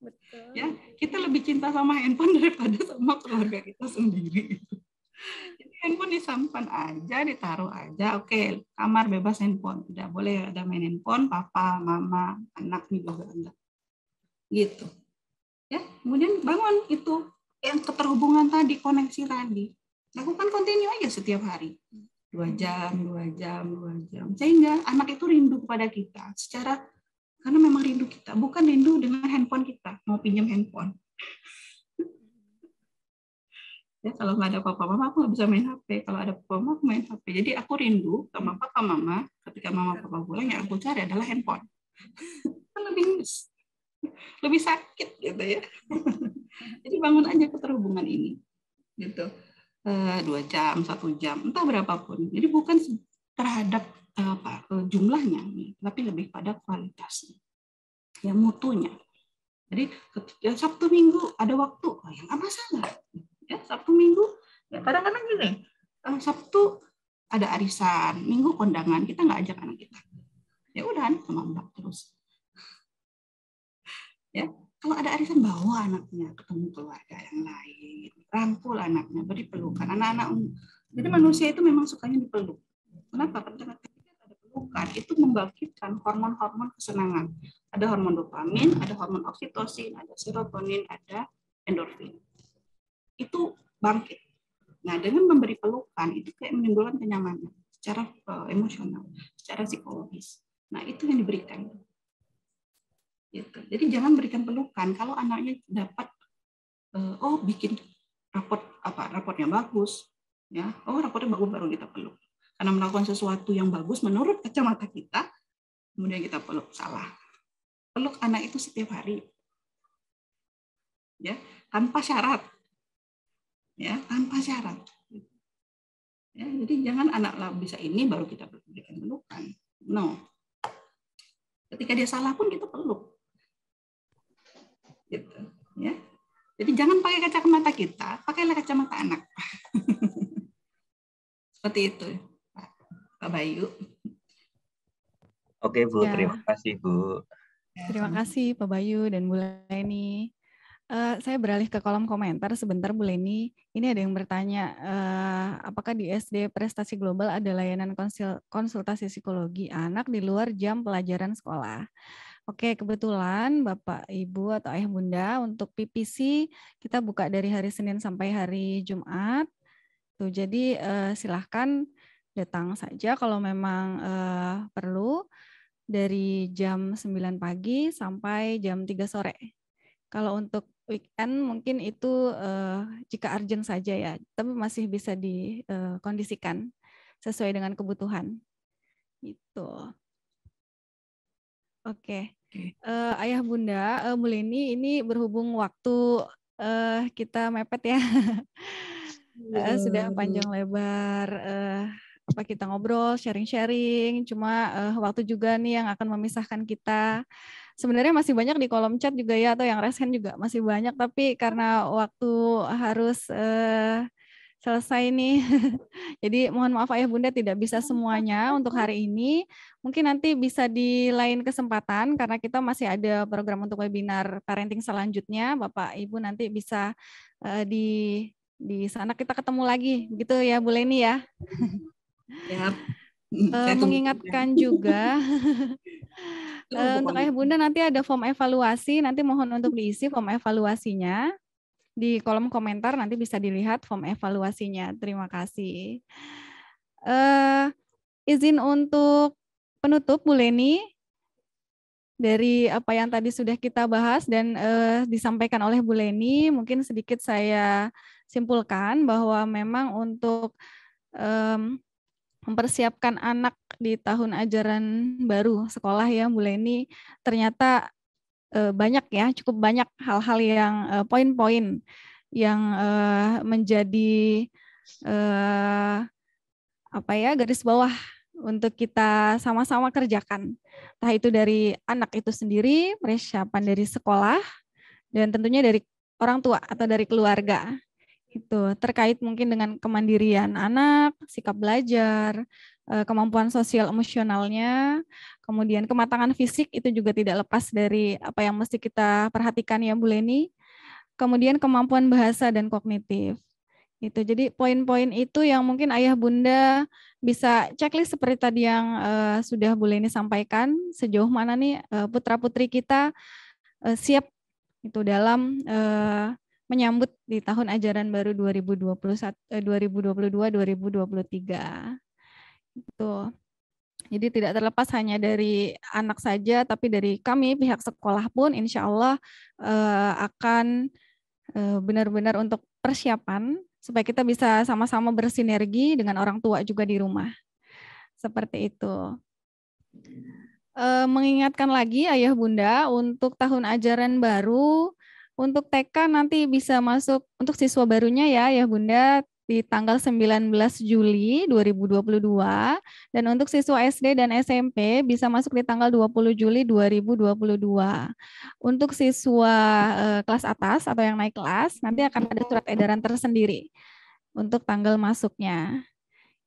Betul. Ya, kita lebih cinta sama handphone daripada sama keluarga kita sendiri. Jadi handphone disimpan aja, ditaruh aja. Oke, kamar bebas handphone. Tidak boleh ada main handphone, papa, mama, anak nih juga enggak. Gitu. Ya, kemudian bangun itu yang keterhubungan tadi, koneksi tadi. Lakukan kontinu aja setiap hari. 2 jam, 2 jam, 2 jam. Sehingga anak itu rindu kepada kita karena memang rindu kita, bukan rindu dengan handphone kita, mau pinjam handphone. Ya, kalau nggak ada papa mama aku nggak bisa main HP. Kalau ada papa mama aku main HP. Jadi aku rindu sama papa mama. Ketika mama papa pulang yang aku cari adalah handphone. Kan lebih sakit gitu ya. Jadi bangun aja keterhubungan ini, gitu. 2 jam, 1 jam, entah berapapun. Jadi bukan terhadap jumlahnya, tapi lebih pada kualitasnya, ya mutunya. Jadi ketika Sabtu Minggu ada waktu, ya nggak masalah. Ya, Sabtu Minggu, ya kadang-kadang gini, Sabtu ada arisan, Minggu kondangan, kita nggak ajak anak kita. Ya udah, sama Mbak terus. Ya, kalau ada arisan bawa anaknya ketemu keluarga yang lain, rangkul anaknya, beri pelukan. Anak-anak, jadi manusia itu memang sukanya dipeluk. Kenapa? Karena ketika ada pelukan itu membangkitkan hormon-hormon kesenangan. Ada hormon dopamin, ada hormon oksitosin, ada serotonin, ada endorfin. Itu bangkit. Nah, dengan memberi pelukan itu kayak menimbulkan kenyamanan secara emosional, secara psikologis. Nah, itu yang diberikan. Gitu. Jadi jangan berikan pelukan kalau anaknya dapat bikin raportnya bagus, ya, raportnya bagus baru kita peluk. Karena melakukan sesuatu yang bagus menurut kacamata kita, kemudian kita peluk, salah. Peluk anak itu setiap hari, ya, tanpa syarat, ya, tanpa syarat. Ya, jadi jangan anak bisa ini baru kita berikan pelukan. No. Ketika dia salah pun kita peluk. Gitu, ya. Jadi jangan pakai kacamata kita, pakailah kacamata anak. Seperti itu, Pak Bayu. Oke Bu, Ya. terima kasih Bu. Terima kasih Pak Bayu dan Bu Leni. Saya beralih ke kolom komentar sebentar Bu Leni. Ini ada yang bertanya, apakah di SD Prestasi Global ada layanan konsultasi psikologi anak di luar jam pelajaran sekolah? Oke, kebetulan Bapak, Ibu, atau Ayah Bunda untuk PPC kita buka dari hari Senin sampai hari Jumat. Tuh, jadi silahkan datang saja kalau memang perlu dari jam 9 pagi sampai jam 3 sore. Kalau untuk weekend mungkin itu jika urgent saja ya, tapi masih bisa dikondisikan sesuai dengan kebutuhan. Gitu. Oke, Ayah Bunda, Bu Leni, ini berhubung waktu kita mepet ya, sudah panjang lebar kita ngobrol, sharing-sharing, cuma waktu juga nih yang akan memisahkan kita. Sebenarnya masih banyak di kolom chat juga ya, atau yang raise hand juga masih banyak, tapi karena waktu harus selesai nih. Jadi mohon maaf Ayah Bunda tidak bisa semuanya untuk hari ini. Mungkin nanti bisa di lain kesempatan karena kita masih ada program untuk webinar parenting selanjutnya. Bapak Ibu nanti bisa di sana kita ketemu lagi. Begitu ya Bu Leni ya. Yap. Mengingatkan juga untuk Ayah Bunda nanti ada form evaluasi, nanti mohon untuk diisi form evaluasinya. Di kolom komentar nanti bisa dilihat form evaluasinya. Terima kasih. Izin untuk penutup Bu Leni, dari apa yang tadi sudah kita bahas dan disampaikan oleh Bu Leni, mungkin sedikit saya simpulkan bahwa memang untuk mempersiapkan anak di tahun ajaran baru sekolah ya Bu Leni, ternyata banyak ya, cukup banyak hal-hal yang poin-poin yang menjadi garis bawah untuk kita sama-sama kerjakan. Entah itu dari anak itu sendiri, persiapan dari sekolah, dan tentunya dari orang tua atau dari keluarga. Itu terkait mungkin dengan kemandirian anak, sikap belajar, kemampuan sosial emosionalnya, kemudian kematangan fisik itu juga tidak lepas dari apa yang mesti kita perhatikan ya Bu Leni. Kemudian kemampuan bahasa dan kognitif. Itu jadi poin-poin itu yang mungkin Ayah Bunda bisa checklist seperti tadi yang sudah Bu Leni sampaikan, sejauh mana nih putra-putri kita siap Itu dalam menyambut di tahun ajaran baru 2022-2023. Itu. Jadi tidak terlepas hanya dari anak saja, tapi dari kami pihak sekolah pun insya Allah akan benar-benar untuk persiapan supaya kita bisa sama-sama bersinergi dengan orang tua juga di rumah. Seperti itu. Mengingatkan lagi ayah bunda untuk tahun ajaran baru, untuk TK nanti bisa masuk untuk siswa barunya ya ayah bunda di tanggal 19 Juli 2022 dan untuk siswa SD dan SMP bisa masuk di tanggal 20 Juli 2022. Untuk siswa kelas atas atau yang naik kelas nanti akan ada surat edaran tersendiri untuk tanggal masuknya.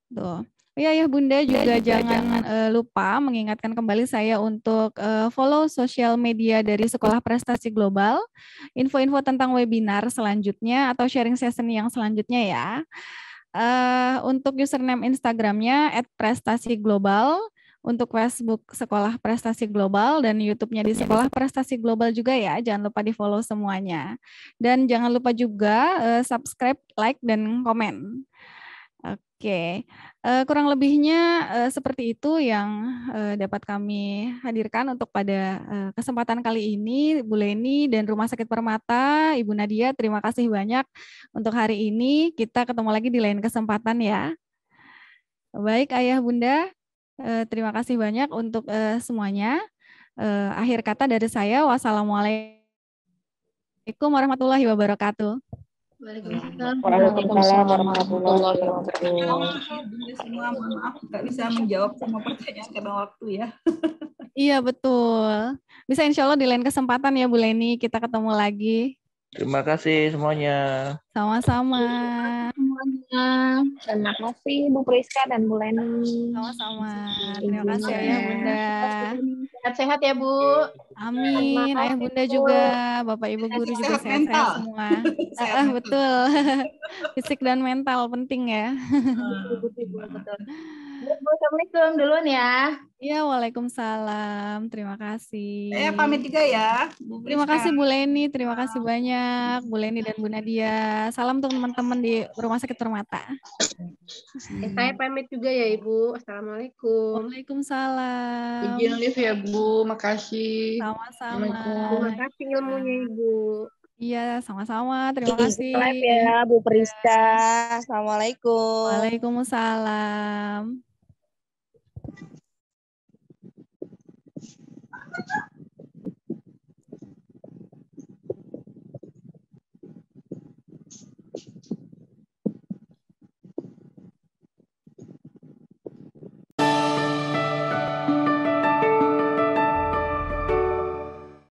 Tuh. Ya, ayah bunda juga jangan lupa mengingatkan kembali saya untuk follow sosial media dari Sekolah Prestasi Global, info-info tentang webinar selanjutnya atau sharing session yang selanjutnya ya. Untuk username Instagramnya @prestasiglobal, untuk Facebook Sekolah Prestasi Global dan YouTube-nya di Sekolah Prestasi Global juga ya. Jangan lupa di follow semuanya. Dan jangan lupa juga subscribe, like, dan komen. Oke, kurang lebihnya seperti itu yang dapat kami hadirkan untuk pada kesempatan kali ini. Bu Leni dan Rumah Sakit Permata, Ibu Nadia, terima kasih banyak untuk hari ini. Kita ketemu lagi di lain kesempatan ya. Baik ayah bunda, terima kasih banyak untuk semuanya. Akhir kata dari saya, wassalamualaikum warahmatullahi wabarakatuh. Waalaikumsalam warahmatullahi wabarakatuh. Semua mohon maaf nggak bisa menjawab semua pertanyaan karena waktu ya. Iya betul. Bisa insya Allah di lain kesempatan ya Bu Leni kita ketemu lagi. Terima kasih semuanya. Sama-sama. Semuanya. Terima kasih Bu Priska dan Bu Leni. Sama-sama. Terima kasih Ayah Bunda. Sehat-sehat ya Bu. Amin. Ayah Bunda juga, Bapak Ibu guru juga sehat-sehat semua. Betul. Fisik dan mental penting ya. Betul. Assalamualaikum duluan ya. Iya, waalaikumsalam. Terima kasih. Saya pamit juga ya. Terima kasih Bu Leni, terima kasih banyak Bu Leni dan Bu Nadia. Salam untuk teman-teman di Rumah Sakit Permata. Saya pamit juga ya Ibu. Assalamualaikum. Waalaikumsalam. Izin live ya Bu, makasih. Sama-sama. Terima kasih ilmunya Ibu. Iya, sama-sama. Terima kasih. Live ya Bu Priska. Assalamualaikum. Waalaikumsalam.